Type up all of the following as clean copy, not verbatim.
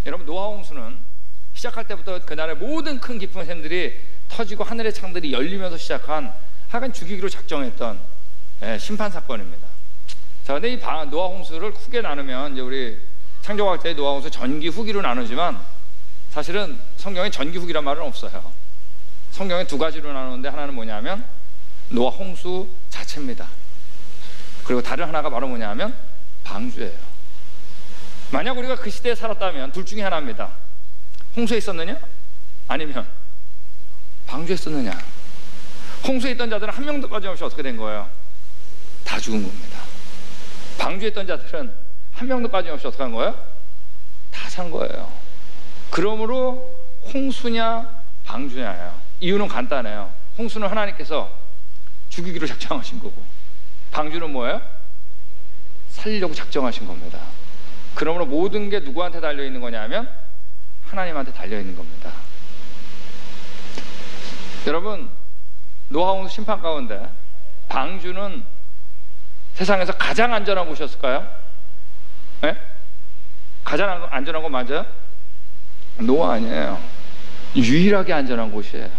여러분, 노아 홍수는 시작할 때부터 그날의 모든 큰 깊은 샘들이 터지고 하늘의 창들이 열리면서 시작한 하여간 죽이기로 작정했던 심판 사건입니다. 자, 근데 이 노아 홍수를 크게 나누면 이제 우리 창조과학자의 노아 홍수 전기 후기로 나누지만 사실은 성경에 전기 후기란 말은 없어요. 성경에 두 가지로 나누는데 하나는 뭐냐면 노아 홍수 자체입니다. 그리고 다른 하나가 바로 뭐냐면 방주예요. 만약 우리가 그 시대에 살았다면 둘 중에 하나입니다. 홍수에 있었느냐? 아니면 방주에 있었느냐? 홍수에 있던 자들은 한 명도 빠짐없이 어떻게 된 거예요? 다 죽은 겁니다. 방주에 있던 자들은 한 명도 빠짐없이 어떻게 한 거예요? 다 산 거예요. 그러므로 홍수냐 방주냐예요. 이유는 간단해요. 홍수는 하나님께서 죽이기로 작정하신 거고, 방주는 뭐예요? 살리려고 작정하신 겁니다. 그러므로 모든 게 누구한테 달려있는 거냐면 하나님한테 달려있는 겁니다. 여러분, 노아 홍수 심판 가운데 방주는 세상에서 가장 안전한 곳이었을까요? 네? 가장 안전한 곳 맞아요? 노아 아니에요. 유일하게 안전한 곳이에요.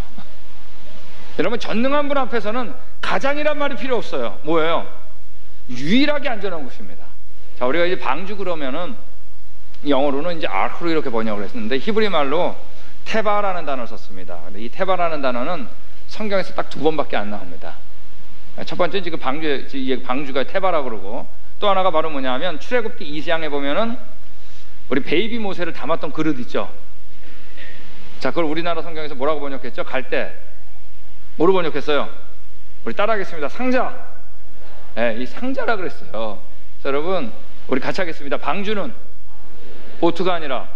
여러분, 전능한 분 앞에서는 가장이란 말이 필요 없어요. 뭐예요? 유일하게 안전한 곳입니다. 자, 우리가 이제 방주 그러면은 영어로는 이제 아크로 이렇게 번역을 했는데 히브리 말로 테바라는 단어를 썼습니다. 근데 이 테바라는 단어는 성경에서 딱 두 번밖에 안 나옵니다. 첫 번째는 지금 방주가 테바라 그러고, 또 하나가 바로 뭐냐면 출애굽기 2장에 보면은 우리 베이비 모세를 담았던 그릇 있죠. 자, 그걸 우리나라 성경에서 뭐라고 번역했죠? 갈대. 뭐로 번역했어요? 우리 따라하겠습니다. 상자. 네, 이 상자라 그랬어요. 자, 여러분, 우리 같이 하겠습니다. 방주는 보트가 아니라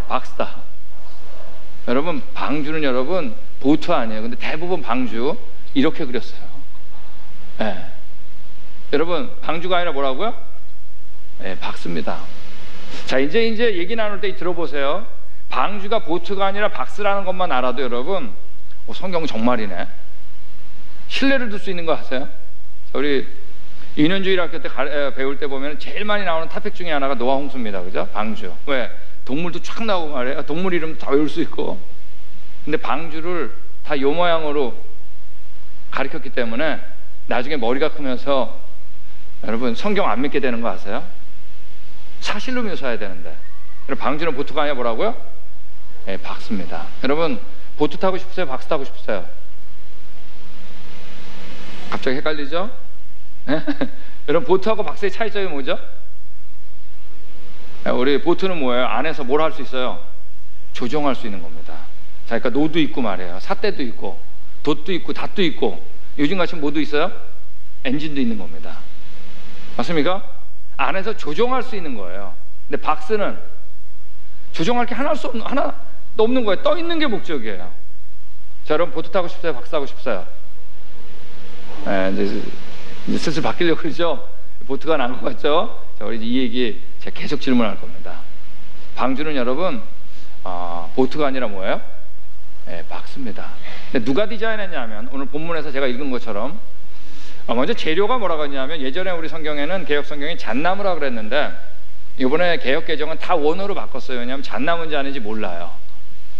박스다. 여러분, 방주는 여러분 보트 아니에요. 근데 대부분 방주 이렇게 그렸어요. 네. 여러분, 방주가 아니라 뭐라고요? 네, 박스입니다. 자, 이제 얘기 나눌 때 들어보세요. 방주가 보트가 아니라 박스라는 것만 알아도 여러분, 성경 정말이네. 신뢰를 둘 수 있는 거 아세요? 자, 우리 유년주일 학교 때 배울 때 보면 제일 많이 나오는 토픽 중에 하나가 노아 홍수입니다. 그죠? 방주. 왜? 동물도 쫙 나오고 말이에요. 동물 이름 다 외울 수 있고. 근데 방주를 다 요 모양으로 가르쳤기 때문에 나중에 머리가 크면서 여러분 성경 안 믿게 되는 거 아세요? 사실로 묘사해야 되는데. 방주는 보트가 아니라 뭐라고요? 네, 박스입니다. 여러분, 보트 타고 싶으세요? 박스 타고 싶으세요? 갑자기 헷갈리죠? 네? 여러분, 보트하고 박스의 차이점이 뭐죠? 우리 보트는 뭐예요? 안에서 뭘 할 수 있어요? 조종할 수 있는 겁니다. 자, 그러니까 노도 있고 말이에요. 삿대도 있고 돛도 있고 닷도 있고, 요즘같이 뭐도 있어요? 엔진도 있는 겁니다. 맞습니까? 안에서 조종할 수 있는 거예요. 근데 박스는 조종할 게 하나도 없는 거예요. 떠 있는 게 목적이에요. 자, 여러분, 보트 타고 싶어요? 박스 타고 싶어요? 네, 이제 슬슬 바뀌려고 그러죠? 보트가 난 것 같죠? 자, 우리 이 얘기 제가 계속 질문할 겁니다. 방주는 여러분, 보트가 아니라 뭐예요? 네, 박스입니다. 근데 누가 디자인했냐면, 오늘 본문에서 제가 읽은 것처럼, 먼저 재료가 뭐라고 했냐면, 예전에 우리 성경에는 개혁 성경이 잣나무라 그랬는데, 이번에 개혁 개정은 다 원어로 바꿨어요. 왜냐하면 잣나무인지 아닌지 몰라요.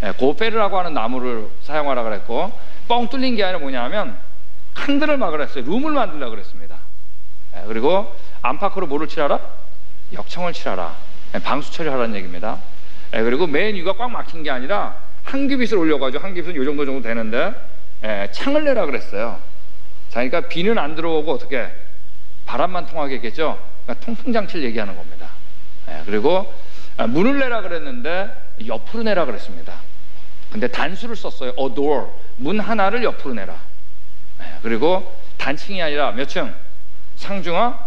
네, 고페르라고 하는 나무를 사용하라 그랬고, 뻥 뚫린 게 아니라 뭐냐면 칸들을 막으라 했어요. 룸을 만들라 그랬습니다. 네, 그리고 안팎으로 뭐를 칠하라? 역청을 칠하라. 네, 방수 처리하라는 얘기입니다. 네, 그리고 맨 위가 꽉 막힌 게 아니라 한 규빗을 올려가지고, 한 규빗은 요 정도 되는데, 창을 내라 그랬어요. 자, 그러니까 비는 안 들어오고 어떻게 바람만 통하게 했겠죠. 그러니까 통풍 장치를 얘기하는 겁니다. 그리고 문을 내라 그랬는데 옆으로 내라 그랬습니다. 근데 단수를 썼어요. a door, 문 하나를 옆으로 내라. 그리고 단층이 아니라 몇 층? 상중하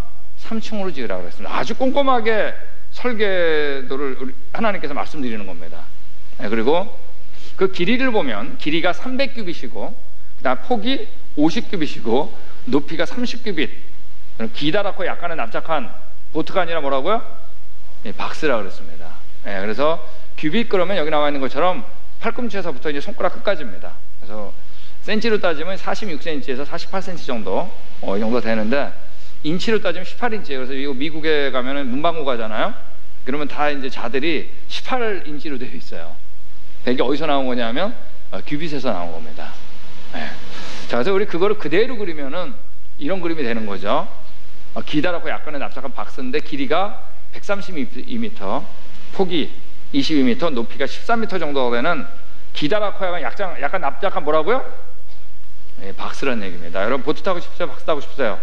3층으로 지으라 그랬습니다. 아주 꼼꼼하게 설계도를 하나님께서 말씀드리는 겁니다. 그리고 그 길이를 보면 길이가 300규빗이고 그다음 폭이 50규빗이고 높이가 30규빗. 기다랗고 약간의 납작한 보트가 아니라 뭐라고요? 박스라 그랬습니다. 그래서 규빗 그러면 여기 나와 있는 것처럼 팔꿈치에서부터 이제 손가락 끝까지입니다. 그래서 센치로 따지면 46cm에서 48cm 정도, 이 정도 되는데, 인치로 따지면 18인치예요. 그래서 이거 미국에 가면은 문방구 가잖아요. 그러면 다 이제 자들이 18인치로 되어 있어요. 이게 어디서 나온 거냐면 큐빗에서 나온 겁니다. 네. 자, 그래서 우리 그거를 그대로 그리면은 이런 그림이 되는 거죠. 기다랗고 약간의 납작한 박스인데 길이가 132m, 폭이 22m, 높이가 13m 정도가 되는 기다랗고 약간 납작한 뭐라고요? 네, 박스라는 얘기입니다. 여러분 보트 타고 싶으세요? 박스 타고 싶으세요?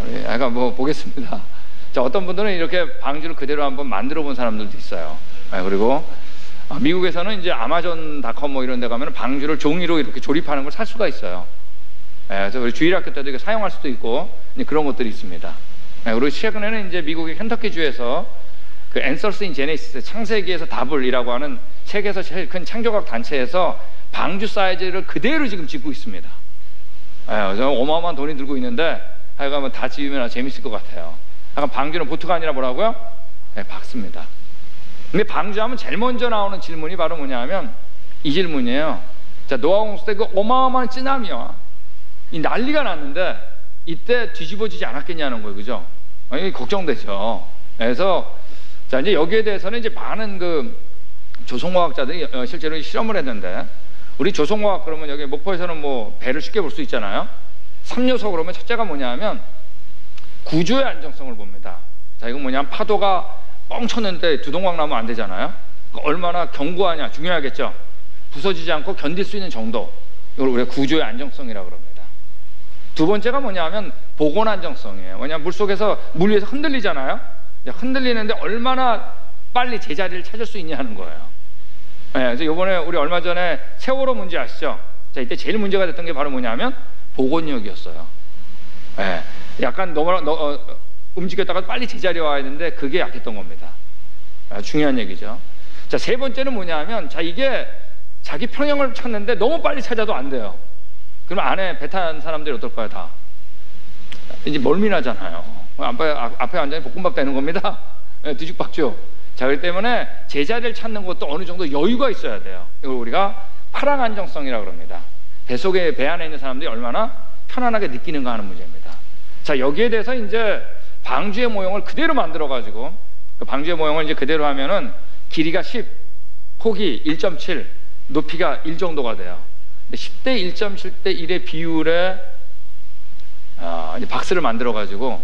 우리 약간 뭐 보겠습니다. 자, 어떤 분들은 이렇게 방주를 그대로 한번 만들어 본 사람들도 있어요. 그리고 미국에서는 이제 아마존닷컴 뭐 이런 데 가면 방주를 종이로 이렇게 조립하는 걸 살 수가 있어요. 그래서 우리 주일학교 때도 이거 사용할 수도 있고 그런 것들이 있습니다. 그리고 최근에는 이제 미국의 켄터키주에서 그 앤서스 인 제네시스 창세기에서 답을이라고 하는 세계에서 제일 큰 창조학 단체에서 방주 사이즈를 그대로 지금 짓고 있습니다. 그래서 어마어마한 돈이 들고 있는데 하여간 다 지으면 재밌을 것 같아요. 약간 방주는 보트가 아니라 뭐라고요? 네, 박스입니다. 근데 방주하면 제일 먼저 나오는 질문이 바로 뭐냐면 이 질문이에요. 자, 노아 홍수 때 그 어마어마한 쓰나미와 이 난리가 났는데 이때 뒤집어지지 않았겠냐는 거예요, 그죠? 걱정되죠. 그래서 자, 이제 여기에 대해서는 이제 많은 그 조성과학자들이 실제로 실험을 했는데 우리 조성과학 그러면 여기 목포에서는 뭐 배를 쉽게 볼 수 있잖아요. 3요소 그러면 첫째가 뭐냐면 구조의 안정성을 봅니다. 자, 이건 뭐냐면 파도가 뻥 쳤는데 두동강 나면 안 되잖아요. 그러니까 얼마나 견고하냐 중요하겠죠. 부서지지 않고 견딜 수 있는 정도, 이걸 우리가 구조의 안정성이라고 그럽니다. 두 번째가 뭐냐면 보건 안정성이에요. 왜냐하면 물속에서 물 위에서 흔들리잖아요. 흔들리는데 얼마나 빨리 제자리를 찾을 수 있냐는 거예요. 그래서 이번에 우리 얼마 전에 세월호 문제 아시죠? 자, 이때 제일 문제가 됐던 게 바로 뭐냐면 보건력이었어요. 약간 움직였다가 빨리 제자리에 와야 되는데 그게 약했던 겁니다. 중요한 얘기죠. 자, 세 번째는 뭐냐면 자, 이게 자기 평형을 찾는데 너무 빨리 찾아도 안 돼요. 그럼 안에 배 탄 사람들이 어떨까요? 다 이제 멀미나잖아요. 앞에 완전히 볶음밥 되는 겁니다. 뒤죽박죽. 자, 그렇기 때문에 제자리를 찾는 것도 어느 정도 여유가 있어야 돼요. 이걸 우리가 파랑 안정성이라고 그럽니다. 배 속에, 배 안에 있는 사람들이 얼마나 편안하게 느끼는가 하는 문제입니다. 자, 여기에 대해서 이제 방주의 모형을 그대로 만들어 가지고 그 방주의 모형을 이제 그대로 하면은 길이가 10, 폭이 1.7, 높이가 1 정도가 돼요. 근데 10대 1.7대 1의 비율에 이제 박스를 만들어 가지고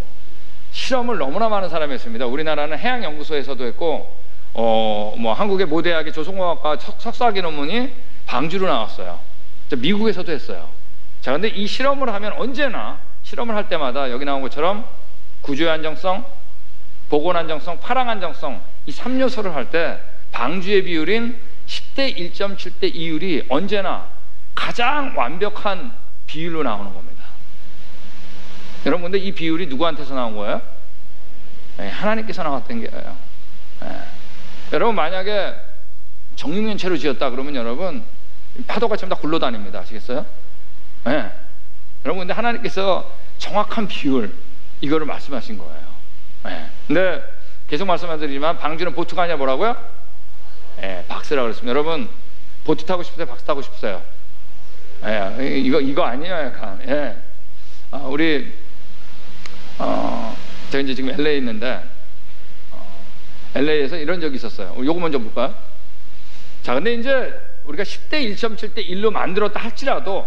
실험을 너무나 많은 사람이 했습니다. 우리나라는 해양연구소에서도 했고 뭐 한국의 모 대학의 조성과학과 석사학위 논문이 방주로 나왔어요. 미국에서도 했어요. 자, 근데 이 실험을 하면 언제나 실험을 할 때마다 여기 나온 것처럼 구조의 안정성, 보건 안정성, 파랑 안정성 이 3요소를 할 때 방주의 비율인 10대 1.7대 2율이 언제나 가장 완벽한 비율로 나오는 겁니다. 여러분, 근데 이 비율이 누구한테서 나온 거예요? 하나님께서 나왔던 거예요. 여러분, 만약에 정육면체로 지었다 그러면 여러분 파도가 전부 다 굴러다닙니다. 아시겠어요? 여러분, 근데 하나님께서 정확한 비율 이거를 말씀하신 거예요. 근데 계속 말씀드리지만 방주는 보트가 아니라 뭐라고요? 박스라고 그랬습니다. 여러분, 보트 타고 싶으세요? 박스 타고 싶으세요? 이거 아니에요, 약간. 우리 제가 이제 지금 LA에 있는데 LA에서 이런 적이 있었어요. 요거 먼저 볼까요? 자, 근데 이제 우리가 10대 1.7대 1로 만들었다 할지라도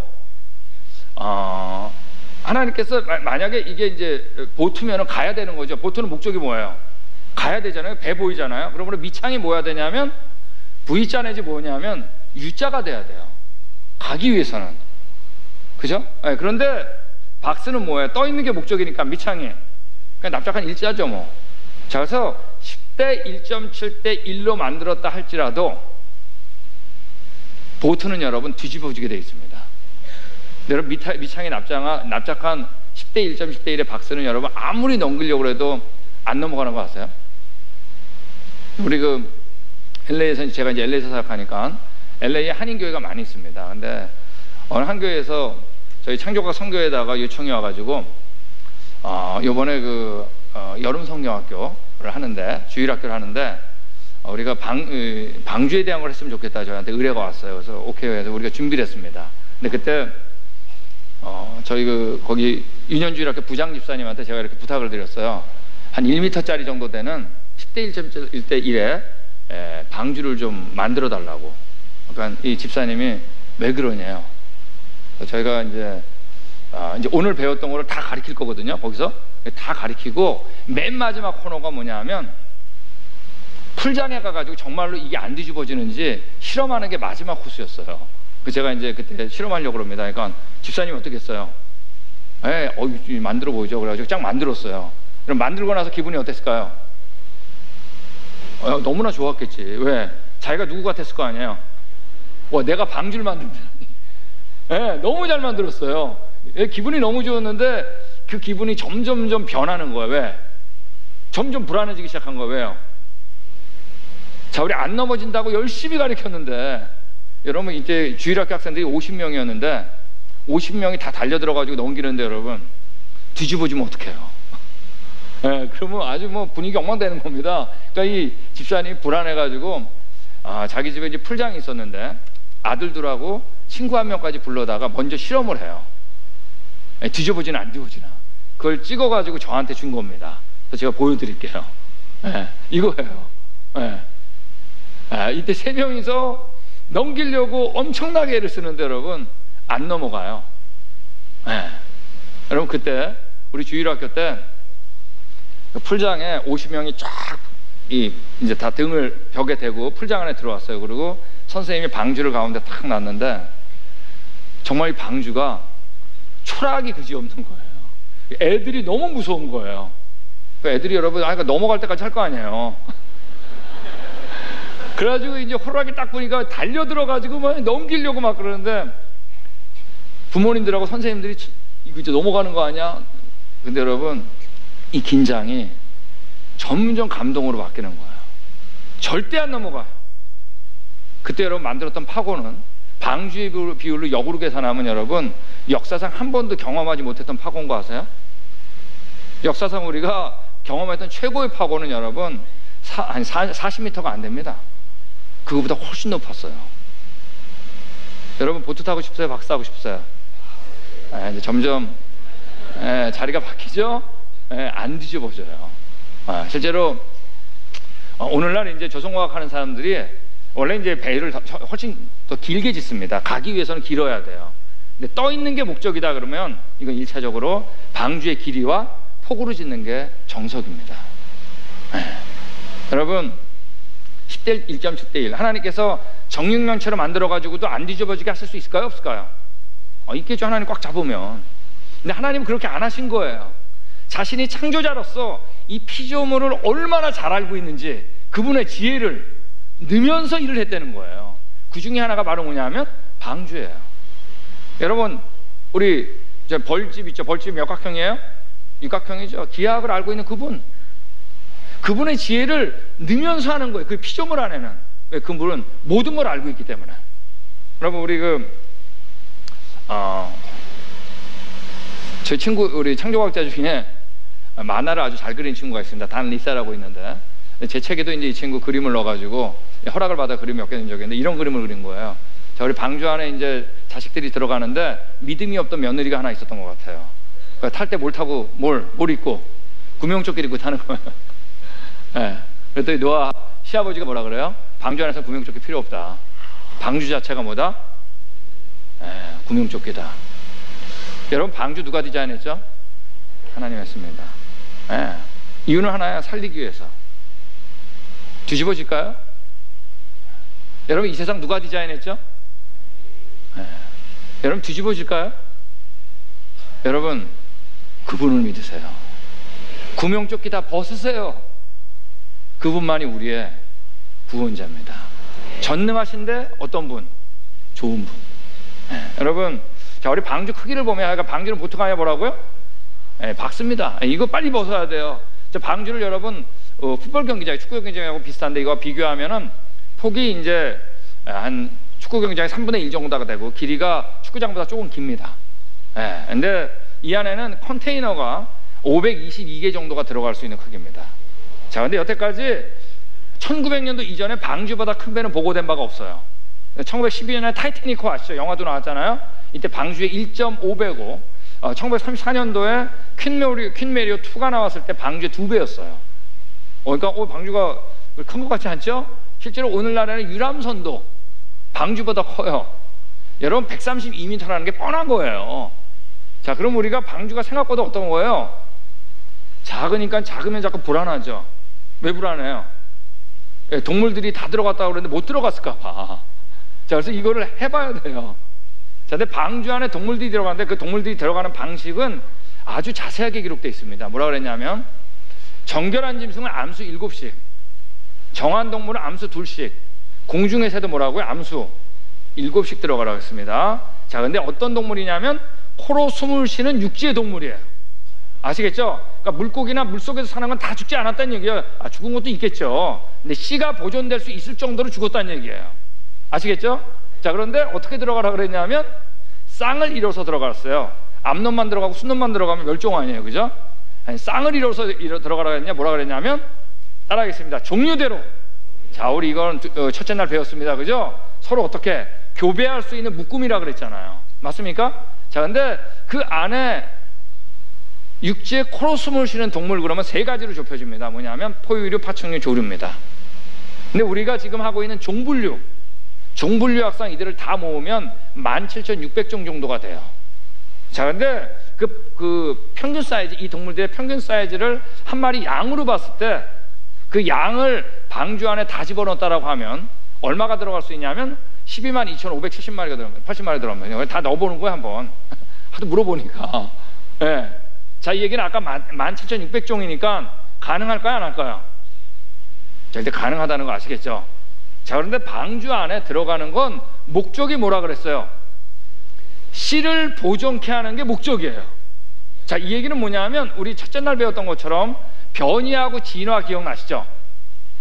하나님께서 만약에 이게 이제 보트면은 가야 되는 거죠. 보트는 목적이 뭐예요? 가야 되잖아요. 배 보이잖아요. 그러므로 밑창이 뭐야 되냐면 V자 내지 뭐냐면 U자가 돼야 돼요. 가기 위해서는. 그죠? 그런데 박스는 뭐예요? 떠 있는 게 목적이니까 밑창이. 그냥 납작한 일자죠, 뭐. 자, 그래서 10대 1.7대 1로 만들었다 할지라도 보트는 여러분 뒤집어지게 되어 있습니다. 여러분, 밑창이 납작한 10대 1.10대 1의 박스는 여러분 아무리 넘기려고 해도 안 넘어가는 거 아세요? 우리 그 LA에서, 제가 이제 LA에서 사역하니까 LA에 한인교회가 많이 있습니다. 근데 어느 한 교회에서 저희 창조과 선교에다가 요청이 와가지고 요번에 그 여름 성경학교를 하는데, 주일학교를 하는데 우리가 방주에 대한 걸 했으면 좋겠다 저희한테 의뢰가 왔어요. 그래서 오케이 해서 우리가 준비를 했습니다. 근데 그때 저희 거기 유년주일학교 부장 집사님한테 제가 이렇게 부탁을 드렸어요. 한 1m짜리 정도 되는 10대 1.1대 1의 방주를 좀 만들어 달라고. 그러니까 이 집사님이 왜 그러냐요. 저희가 이제 오늘 배웠던 거를 다 가르칠 거거든요. 거기서 다 가르치고 맨 마지막 코너가 뭐냐 하면 풀장에 가가지고 정말로 이게 안 뒤집어지는지 실험하는 게 마지막 코스였어요. 제가 이제 그때 실험하려고 그럽니다. 그러니까 집사님 어떻게 했어요? 만들어 보이죠. 그래가지고 쫙 만들었어요. 그럼 만들고 나서 기분이 어땠을까요? 너무나 좋았겠지. 왜? 자기가 누구 같았을 거 아니에요. 내가 방주를 만든다니. 너무 잘 만들었어요. 기분이 너무 좋았는데 그 기분이 점점점 변하는 거예요. 왜? 점점 불안해지기 시작한 거예요. 왜요? 자, 우리 안 넘어진다고 열심히 가르쳤는데, 여러분 이제 주일학교 학생들이 50명이었는데 50명이 다 달려들어가지고 넘기는데 여러분 뒤집어지면 어떡해요? 그러면 아주 뭐 분위기 엉망되는 겁니다. 그러니까 이 집사님이 불안해가지고 자기 집에 이제 풀장이 있었는데 아들들하고 친구 한 명까지 불러다가 먼저 실험을 해요. 뒤집어지나 안 뒤집어지나. 그걸 찍어가지고 저한테 준 겁니다. 그래서 제가 보여드릴게요. 이거예요. 이때 3명이서 넘기려고 엄청나게 애를 쓰는데 여러분 안 넘어가요. 여러분 그때 우리 주일학교 때 풀장에 50명이 쫙 이제 다 등을 벽에 대고 풀장 안에 들어왔어요. 그리고 선생님이 방주를 가운데 탁 놨는데 정말 이 방주가 초락이 그지없는 거예요. 애들이 너무 무서운 거예요. 애들이 여러분 그러니까 넘어갈 때까지 할 거 아니에요. 그래가지고 이제 호락이 딱 보니까 달려들어가지고 막 넘기려고 막 그러는데 부모님들하고 선생님들이 이거 이제 넘어가는 거 아니야? 근데 여러분 이 긴장이 점점 감동으로 바뀌는 거예요. 절대 안 넘어가요. 그때 여러분 만들었던 파고는 방주의 비율로 역으로 계산하면 여러분 역사상 한 번도 경험하지 못했던 파고인 거 아세요? 역사상 우리가 경험했던 최고의 파고는 여러분 한 40m가 안 됩니다. 그거보다 훨씬 높았어요. 여러분 보트 타고 싶어요? 박스 타고 싶어요? 이제 점점 자리가 바뀌죠? 안 뒤집어져요. 실제로 오늘날 이제 조성과학 하는 사람들이 원래 이제 배를 훨씬 더 길게 짓습니다. 가기 위해서는 길어야 돼요. 근데 떠 있는 게 목적이다 그러면 이건 1차적으로 방주의 길이와 폭으로 짓는 게 정석입니다. 여러분 10대 1.7대 1 하나님께서 정육면체로 만들어가지고도 안 뒤집어지게 하실 수 있을까요? 없을까요? 있겠죠. 하나님 꽉 잡으면. 근데 하나님은 그렇게 안 하신 거예요. 자신이 창조자로서 이 피조물을 얼마나 잘 알고 있는지 그분의 지혜를 넣으면서 일을 했다는 거예요. 그 중에 하나가 바로 뭐냐면 방주예요. 여러분 우리 벌집 있죠. 벌집 몇 각형이에요? 육각형이죠. 기하학을 알고 있는 그분의 지혜를 넣으면서 하는 거예요. 그 피조물 안에는. 왜? 그분은 모든 걸 알고 있기 때문에. 여러분 우리 저희 친구 우리 창조과학자 중에 만화를 아주 잘 그리는 친구가 있습니다. 단 리사라고 있는데 제 책에도 이제 이 친구 그림을 넣어가지고 허락을 받아 그림 몇 개 낸 적이 있는데 이런 그림을 그린 거예요. 자, 우리 방주 안에 이제 자식들이 들어가는데 믿음이 없던 며느리가 하나 있었던 것 같아요. 그러니까 탈 때 뭘 타고 뭘 입고 구명조끼 입고 타는 거예요. 그랬더니 노아 시아버지가 뭐라 그래요? 방주 안에서 구명조끼 필요 없다. 방주 자체가 뭐다? 구명조끼다. 여러분 방주 누가 디자인했죠? 하나님 했습니다. 이유는 하나야. 살리기 위해서. 뒤집어질까요? 여러분 이 세상 누가 디자인했죠? 여러분 뒤집어질까요? 여러분 그분을 믿으세요. 구명조끼 다 벗으세요. 그분만이 우리의 구원자입니다. 전능하신데 어떤 분? 좋은 분. 여러분 자, 우리 방주 크기를 보면 그러니까 방주는 보통 아니야 뭐라고요? 박습니다. 이거 빨리 벗어야 돼요. 저 방주를 여러분 풋볼 경기장, 축구 경기장하고 비슷한데 이거 비교하면은 폭이 이제 한 축구 경기장의 3분의 1 정도가 되고 길이가 축구장보다 조금 깁니다. 근데 이 안에는 컨테이너가 522개 정도가 들어갈 수 있는 크기입니다. 자, 근데 여태까지 1900년도 이전에 방주보다 큰 배는 보고된 바가 없어요. 1912년에 타이타닉호 아시죠? 영화도 나왔잖아요. 이때 방주의 1.5배고 1934년도에 퀸 메리오 2가 나왔을 때 방주의 2배였어요. 그러니까 방주가 큰 것 같지 않죠? 실제로 오늘날에는 유람선도 방주보다 커요. 여러분 132m라는 게 뻔한 거예요. 자, 그럼 우리가 방주가 생각보다 어떤 거예요? 작으니까 작으면 자꾸 불안하죠. 왜 불안해요? 동물들이 다 들어갔다고 그랬는데 못 들어갔을까 봐. 자, 그래서 이거를 해봐야 돼요. 자, 근데 방주 안에 동물들이 들어가는데 그 동물들이 들어가는 방식은 아주 자세하게 기록되어 있습니다. 뭐라 그랬냐면 정결한 짐승은 암수 7씩, 정한 동물은 암수 2씩, 공중의 새도 뭐라고요? 암수 7씩 들어가라고 했습니다. 자, 근데 어떤 동물이냐면 코로 숨을 쉬는 육지의 동물이에요. 아시겠죠? 그러니까 물고기나 물속에서 사는 건 다 죽지 않았다는 얘기예요. 죽은 것도 있겠죠. 근데 씨가 보존될 수 있을 정도로 죽었다는 얘기예요. 아시겠죠? 자, 그런데 어떻게 들어가라 그랬냐면 쌍을 이뤄서 들어갔어요. 암놈만 들어가고 순놈만 들어가면 멸종 아니에요, 그죠? 아니, 쌍을 이뤄서 들어가라 그랬냐, 뭐라 그랬냐면 따라하겠습니다. 종류대로. 자, 우리 이건 첫째 날 배웠습니다, 그죠? 서로 어떻게 교배할 수 있는 묶음이라 그랬잖아요. 맞습니까? 자, 근데 그 안에 육지에 코로 숨을 쉬는 동물 그러면 3가지로 좁혀집니다. 뭐냐면 포유류, 파충류, 조류입니다. 근데 우리가 지금 하고 있는 종분류 학상 이들을 다 모으면 17,600종 정도가 돼요. 자, 근데 그 평균 사이즈, 이 동물들의 평균 사이즈를 한 마리 양으로 봤을 때 그 양을 방주 안에 다 집어넣었다라고 하면 얼마가 들어갈 수 있냐면 122,570마리가 들어가면 80마리 들어가면 다 넣어보는 거예요, 한번. 하도 물어보니까. 네. 자, 이 얘기는 아까 17,600종이니까 가능할까요, 안 할까요? 자, 일단 가능하다는 거 아시겠죠? 자, 그런데 방주 안에 들어가는 건 목적이 뭐라 그랬어요? 씨를 보존케 하는 게 목적이에요. 자, 이 얘기는 뭐냐면 우리 첫째 날 배웠던 것처럼 변이하고 진화 기억나시죠?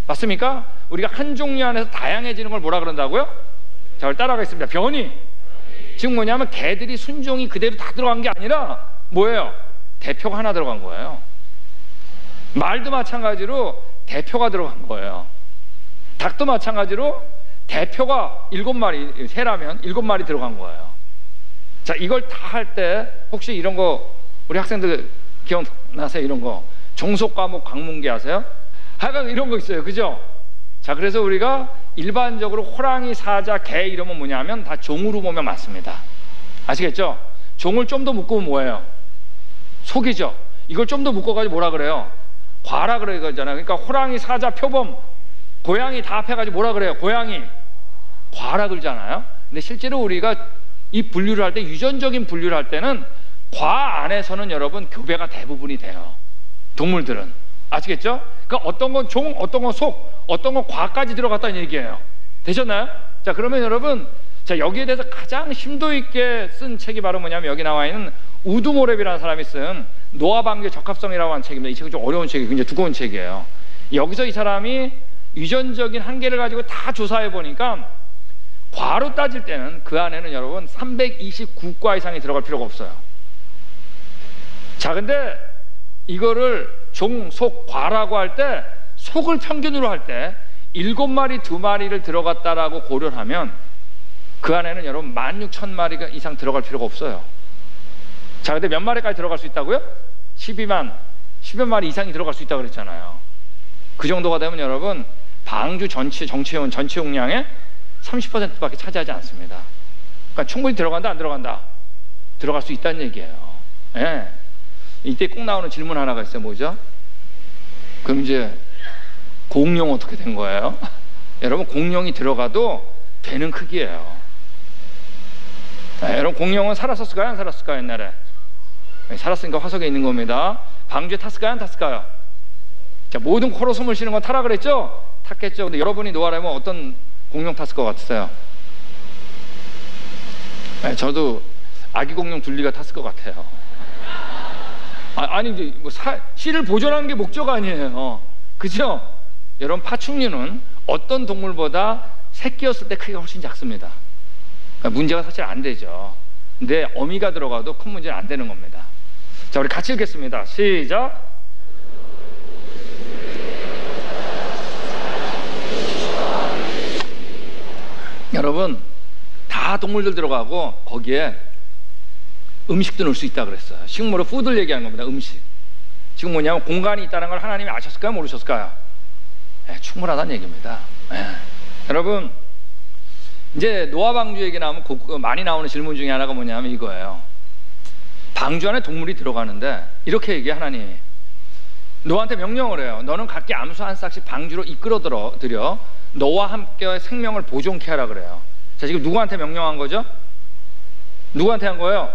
맞습니까? 우리가 한 종류 안에서 다양해지는 걸 뭐라 그런다고요? 자, 그걸 따라가겠습니다. 변이. 즉 뭐냐면 개들이 순종이 그대로 다 들어간 게 아니라 뭐예요? 대표가 하나 들어간 거예요. 말도 마찬가지로 대표가 들어간 거예요. 닭도 마찬가지로 대표가 7마리, 새라면 7마리 들어간 거예요. 자, 이걸 다 할 때 혹시 이런 거 우리 학생들 기억나세요? 이런 거 종속 과목 광문기 아세요? 하여간 이런 거 있어요, 그죠? 자, 그래서 우리가 일반적으로 호랑이, 사자, 개 이러면 뭐냐면 다 종으로 보면 맞습니다. 아시겠죠? 종을 좀 더 묶으면 뭐예요? 속이죠. 이걸 좀 더 묶어가지고 뭐라 그래요? 과라 그러잖아요. 그러니까 호랑이, 사자, 표범, 고양이 다 합해가지고 뭐라 그래요? 고양이, 과라 그러잖아요. 근데 실제로 우리가 이 분류를 할 때, 유전적인 분류를 할 때는 과 안에서는 여러분 교배가 대부분이 돼요. 동물들은. 아시겠죠? 그러니까 어떤 건 종, 어떤 건 속, 어떤 건 과까지 들어갔다는 얘기예요. 되셨나요? 자, 그러면 여러분, 자, 여기에 대해서 가장 심도 있게 쓴 책이 바로 뭐냐면 여기 나와 있는 우드모랩이라는 사람이 쓴 노화방괴 적합성이라고 하는 책입니다. 이 책은 좀 어려운 책이에요. 굉장히 두꺼운 책이에요. 여기서 이 사람이 유전적인 한계를 가지고 다 조사해 보니까 과로 따질 때는 그 안에는 여러분 329과 이상이 들어갈 필요가 없어요. 자, 근데 이거를 종, 속, 과라고 할 때 속을 평균으로 할 때 7마리, 2마리를 들어갔다라고 고려를 하면 그 안에는 여러분 16,000마리가 이상 들어갈 필요가 없어요. 자, 근데 몇 마리까지 들어갈 수 있다고요? 10여 마리 이상이 들어갈 수 있다고 그랬잖아요. 그 정도가 되면 여러분 방주 정체원 전체 용량의 30%밖에 차지하지 않습니다. 그러니까 충분히 들어간다, 안 들어간다? 들어갈 수 있다는 얘기예요. 예. 이때 꼭 나오는 질문 하나가 있어요. 뭐죠? 그럼 이제 공룡 어떻게 된 거예요? 여러분, 공룡이 들어가도 되는 크기예요. 여러분, 공룡은 살았었을까요, 안 살았을까요? 옛날에 살았으니까 화석에 있는 겁니다. 방주에 탔을까요, 안 탔을까요? 자, 모든 코로 숨을 쉬는 건 타라 그랬죠? 탔겠죠. 근데 여러분이 노아라면 어떤 공룡 탔을 것 같으세요? 저도 아기 공룡 둘리가 탔을 것 같아요. 아니 이제 뭐 씨를 보존하는 게 목적 아니에요, 그죠? 여러분, 파충류는 어떤 동물보다 새끼였을 때 크기가 훨씬 작습니다. 그러니까 문제가 사실 안 되죠. 근데 어미가 들어가도 큰 문제는 안 되는 겁니다. 자, 우리 같이 읽겠습니다. 시작. 여러분, 다 동물들 들어가고 거기에 음식도 넣을 수 있다 그랬어요. 식물의 푸드를 얘기하는 겁니다. 음식. 지금 뭐냐면 공간이 있다는 걸 하나님이 아셨을까요? 모르셨을까요? 네, 충분하다는 얘기입니다. 네. 여러분, 이제 노아 방주 얘기 나오면 많이 나오는 질문 중에 하나가 뭐냐면 이거예요. 방주 안에 동물이 들어가는데 이렇게 얘기해. 하나님이 노아한테 명령을 해요. 너는 각기 암소 한 싹씩 방주로 이끌어 들여 너와 함께 생명을 보존케 하라 그래요. 자, 지금 누구한테 명령한 거죠? 누구한테 한 거예요?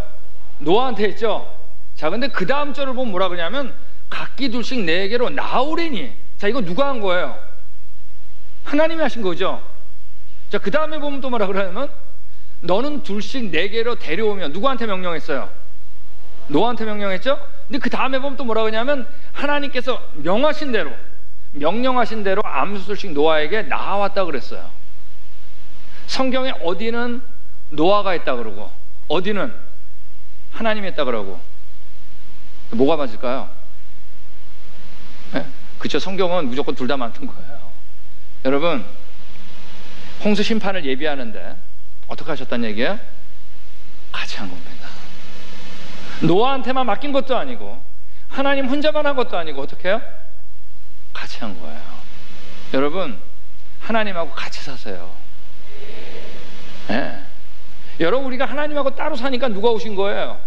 노아한테 했죠. 자, 근데 그 다음 절을 보면 뭐라 그러냐면 각기 둘씩 네개로 나오리니. 자, 이거 누가 한 거예요? 하나님이 하신 거죠. 자, 그 다음에 보면 또 뭐라 그러냐면 너는 둘씩 네개로 데려오면. 누구한테 명령했어요? 노아한테 명령했죠. 근데 그 다음에 보면 또 뭐라 그러냐면 하나님께서 명령하신 대로 암소둘씩 노아에게 나왔다 그랬어요. 성경에 어디는 노아가 했다 그러고 어디는 하나님이 했다 그러고 뭐가 맞을까요? 네? 그쵸, 성경은 무조건 둘 다 맞는 거예요. 여러분, 홍수 심판을 예비하는데 어떻게 하셨다는 얘기예요? 같이 한 겁니다. 노아한테만 맡긴 것도 아니고 하나님 혼자만 한 것도 아니고 어떻게 해요? 같이 한 거예요. 여러분, 하나님하고 같이 사세요. 네. 여러분, 우리가 하나님하고 따로 사니까 누가 오신 거예요?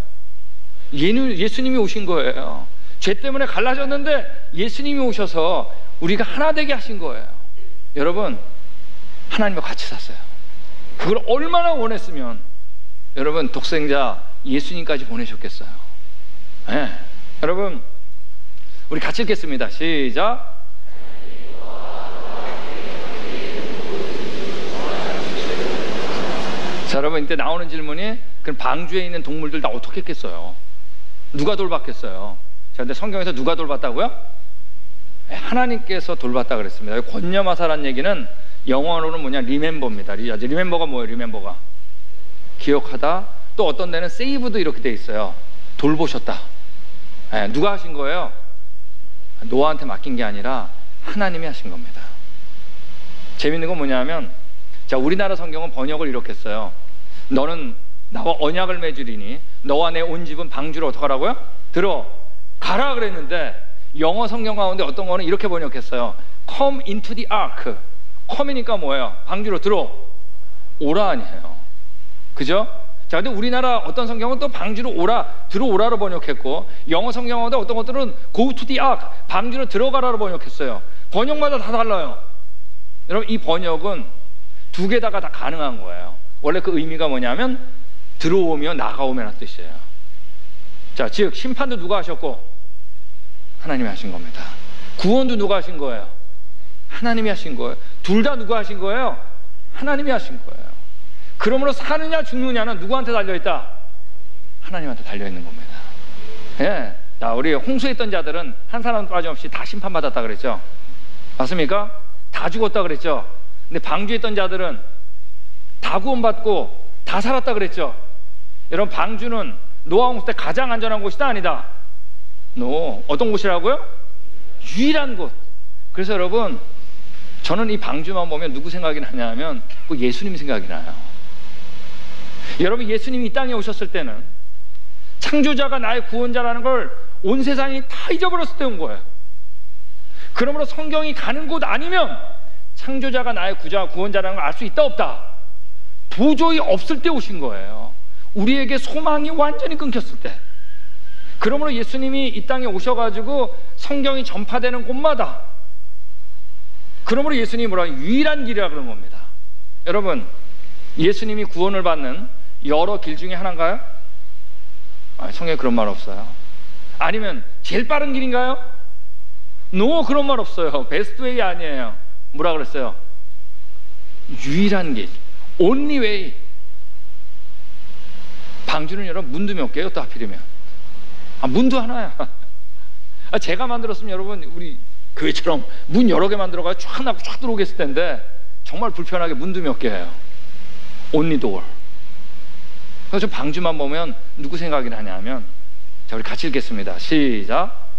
예수님이 오신 거예요. 죄 때문에 갈라졌는데 예수님이 오셔서 우리가 하나 되게 하신 거예요. 여러분, 하나님과 같이 샀어요. 그걸 얼마나 원했으면 여러분 독생자 예수님까지 보내셨겠어요. 네. 여러분, 우리 같이 읽겠습니다. 시작. 자, 여러분, 이때 나오는 질문이 그럼 방주에 있는 동물들 다 어떻게 했겠어요? 누가 돌봤겠어요? 자, 근데 성경에서 누가 돌봤다고요? 하나님께서 돌봤다 그랬습니다. 권념하사라는 얘기는 영어로는 뭐냐? 리멤버입니다. 리멤버가 뭐예요? 리멤버가 기억하다. 또 어떤 데는 세이브도 이렇게 돼 있어요. 돌보셨다. 네, 누가 하신 거예요? 노아한테 맡긴 게 아니라 하나님이 하신 겁니다. 재밌는 건 뭐냐면, 자, 우리나라 성경은 번역을 이렇게 했어요. 너는 나와 언약을 맺으리니 너와 내 온 집은 방주로 어떡하라고요? 들어가라 그랬는데 영어 성경 가운데 어떤 거는 이렇게 번역했어요. Come into the ark. come이니까 뭐예요? 방주로 들어오라 아니에요. 그죠? 자, 근데 우리나라 어떤 성경은 또 방주로 들어오라로 번역했고, 영어 성경 가운데 어떤 것들은 go to the ark, 방주로 들어가라로 번역했어요. 번역마다 다 달라요. 여러분, 이 번역은 두 개다가 다 가능한 거예요. 원래 그 의미가 뭐냐면 들어오며 나가오며라는 뜻이에요. 자, 즉 심판도 누가 하셨고 하나님이 하신 겁니다. 구원도 누가 하신 거예요? 하나님이 하신 거예요. 둘 다 누가 하신 거예요? 하나님이 하신 거예요. 그러므로 사느냐 죽느냐는 누구한테 달려있다? 하나님한테 달려있는 겁니다. 예. 자, 우리 홍수에 있던 자들은 한 사람 빠짐없이 다 심판받았다 그랬죠. 맞습니까? 다 죽었다 그랬죠. 근데 방주에 있던 자들은 다 구원받고 다 살았다 그랬죠. 여러분, 방주는 노아 홍수 때 가장 안전한 곳이다 아니다? 어떤 곳이라고요? 유일한 곳. 그래서 여러분, 저는 이 방주만 보면 누구 생각이 나냐면 그 예수님 생각이 나요. 여러분, 예수님이 이 땅에 오셨을 때는 창조자가 나의 구원자라는 걸 온 세상이 다 잊어버렸을 때 온 거예요. 그러므로 성경이 가는 곳 아니면 창조자가 나의 구원자라는 걸 알 수 있다 없다? 도저히 없을 때 오신 거예요. 우리에게 소망이 완전히 끊겼을 때. 그러므로 예수님이 이 땅에 오셔가지고 성경이 전파되는 곳마다, 그러므로 예수님이 뭐라 유일한 길이라 그런 겁니다. 여러분, 예수님이 구원을 받는 여러 길 중에 하나인가요? 성경에 그런 말 없어요. 아니면 제일 빠른 길인가요? 그런 말 없어요. 베스트 웨이 아니에요. 뭐라 그랬어요? 유일한 길, only way. 방주는 여러분 문도 몇 개요? 또 하필이면 문도 하나야. 제가 만들었으면 여러분 우리 교회처럼 문 여러 개 만들어가지고 쫙 나고 쫙 들어오겠을 텐데 정말 불편하게 문도 몇 개예요. only door. 그래서 방주만 보면 누구 생각이 나냐면, 자, 우리 같이 읽겠습니다. 시작.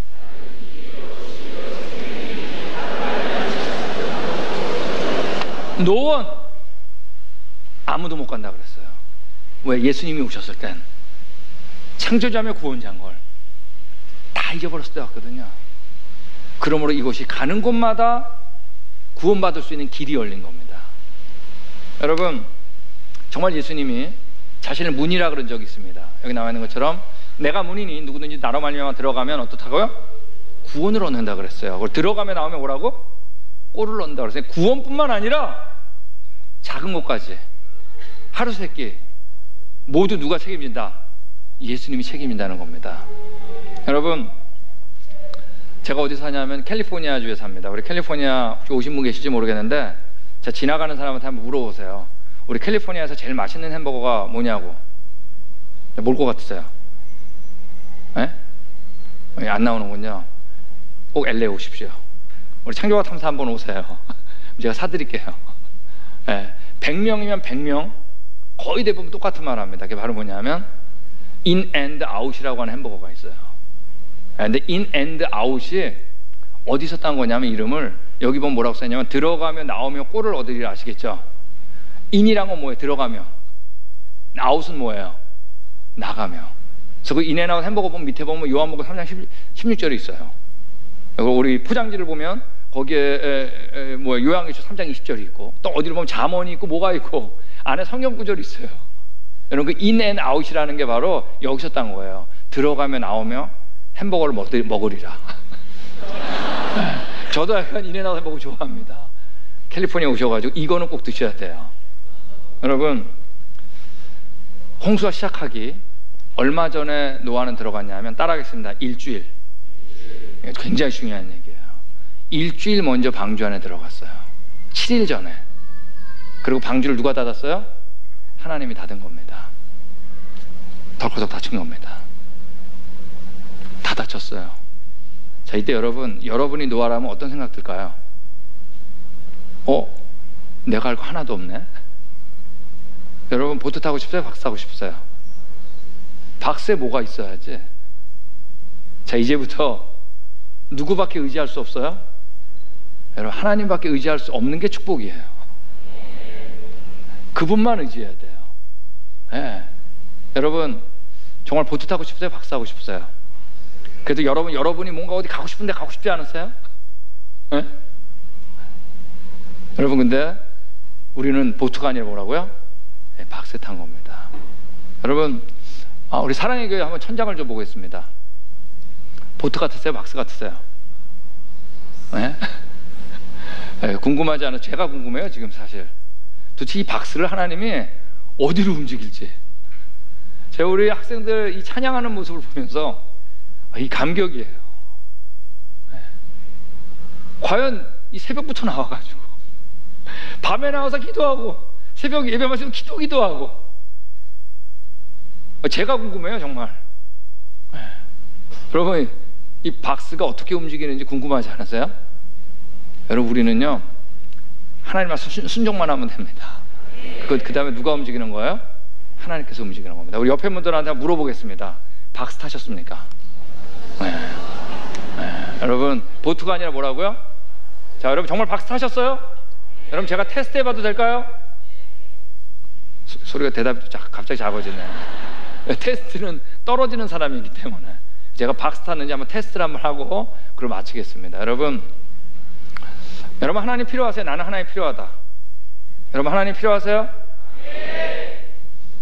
노원 아무도 못 간다 그랬어요. 왜? 예수님이 오셨을 땐 창조자며 구원자인 걸 다 잊어버렸을 때 같거든요. 그러므로 이곳이 가는 곳마다 구원받을 수 있는 길이 열린 겁니다. 여러분, 정말 예수님이 자신을 문이라 그런 적이 있습니다. 여기 나와 있는 것처럼 내가 문이니 누구든지 나로 말미암아 들어가면 어떻다고요? 구원을 얻는다 그랬어요. 그걸 들어가면 나오면 뭐라고? 꼴을 얻는다 그랬어요. 구원뿐만 아니라 작은 것까지, 하루 세끼 모두 누가 책임진다? 예수님이 책임진다는 겁니다. 여러분, 제가 어디 사냐면 캘리포니아주에 삽니다. 우리 캘리포니아 혹시 오신 분 계실지 모르겠는데 제가 지나가는 사람한테 한번 물어보세요. 우리 캘리포니아에서 제일 맛있는 햄버거가 뭐냐고. 뭘 것 같으세요? 예? 안 나오는군요. 꼭 LA 오십시오. 우리 창조가 탐사 한번 오세요. 제가 사드릴게요. 예. 100명이면 100명 거의 대부분 똑같은 말을 합니다. 그게 바로 뭐냐면 in and out이라고 하는 햄버거가 있어요. 근데 in and out이 어디서 딴 거냐면 이름을 여기 보면 뭐라고 써있냐면 들어가면 나오면 꼴을 얻으리라. 아시겠죠? in이란 건 뭐예요? 들어가며. out은 뭐예요? 나가며. 그래서 그 in and out 햄버거 보면 밑에 보면 요한복음 3장 16절이 있어요. 그리고 우리 포장지를 보면 거기에 뭐 요한계시록 3장 20절이 있고 또 어디를 보면 잠언이 있고 뭐가 있고 안에 성경 구절이 있어요. 여러분, 그 in and out이라는 게 바로 여기서 딴 거예요. 들어가며 나오며 햄버거를 먹으리라. 저도 약간 in and out 햄버거 좋아합니다. 캘리포니아 오셔가지고 이거는 꼭 드셔야 돼요. 여러분, 홍수가 시작하기 얼마 전에 노아는 들어갔냐면 따라하겠습니다. 일주일. 굉장히 중요한 얘기예요. 일주일 먼저 방주 안에 들어갔어요. 7일 전에. 그리고 방주를 누가 닫았어요? 하나님이 닫은 겁니다. 덜커덕 닫힌 겁니다. 다 닫혔어요. 자, 이때 여러분이 노아라면 어떤 생각 들까요? 내가 알 거 하나도 없네? 여러분, 보트 타고 싶어요? 박스 타고 싶어요? 박스에 뭐가 있어야지. 자, 이제부터 누구밖에 의지할 수 없어요? 여러분, 하나님밖에 의지할 수 없는 게 축복이에요. 그분만 의지해야 돼요. 네. 여러분, 정말 보트 타고 싶으세요? 박스 타고 싶으세요? 그래도 여러분이 뭔가 어디 가고 싶은데 가고 싶지 않으세요? 네? 여러분, 근데 우리는 보트가 아니라 뭐라고요? 네, 박스에 탄 겁니다. 여러분, 우리 사랑의 교회 한번 천장을 좀 보겠습니다. 보트 같으세요? 박스 같으세요? 네? 네, 궁금하지 않아요? 제가 궁금해요, 지금 사실. 도대체 이 박스를 하나님이 어디로 움직일지. 제가 우리 학생들 이 찬양하는 모습을 보면서 이 감격이에요. 네. 과연 이 새벽부터 나와가지고 밤에 나와서 기도하고 새벽 예배 마치고 기도하고 제가 궁금해요, 정말. 네. 여러분, 이 박스가 어떻게 움직이는지 궁금하지 않으세요? 여러분, 우리는요 하나님 말씀 순종만 하면 됩니다. 그 다음에 누가 움직이는 거예요? 하나님께서 움직이는 겁니다. 우리 옆에 분들한테 물어보겠습니다. 박스 타셨습니까? 네. 네. 여러분, 보트가 아니라 뭐라고요? 자, 여러분 정말 박스 타셨어요? 여러분, 제가 테스트 해봐도 될까요? 소리가 대답이 갑자기 작아지네. 테스트는 떨어지는 사람이기 때문에 제가 박스 탔는지 한번 테스트를 한번 하고 그걸 마치겠습니다. 여러분 하나님 필요하세요? 나는 하나님 필요하다. 여러분, 하나님 필요하세요? 네.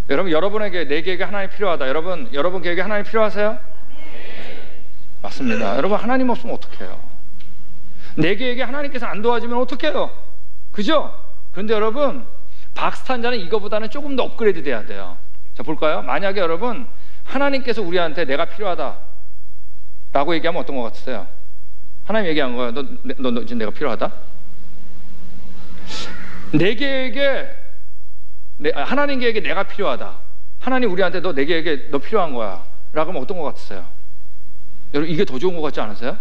여러분, 여러분에게 내 계획에 하나님 필요하다. 여러분 계획에 하나님 필요하세요? 네. 맞습니다. 여러분, 하나님 없으면 어떡해요? 내 계획에 하나님께서 안 도와주면 어떡해요? 그죠? 그런데 여러분, 박스 탄 자는 이거보다는 조금 더 업그레이드 돼야 돼요. 자, 볼까요? 만약에 여러분 하나님께서 우리한테 내가 필요하다 라고 얘기하면 어떤 것 같으세요? 하나님 얘기한 거야. 너 이제 내가 필요하다? 내 계획에 하나님 계획에 내가 필요하다. 하나님 우리한테 너 내 계획에 너 필요한 거야 라고 하면 어떤 것 같으세요? 여러분, 이게 더 좋은 것 같지 않으세요?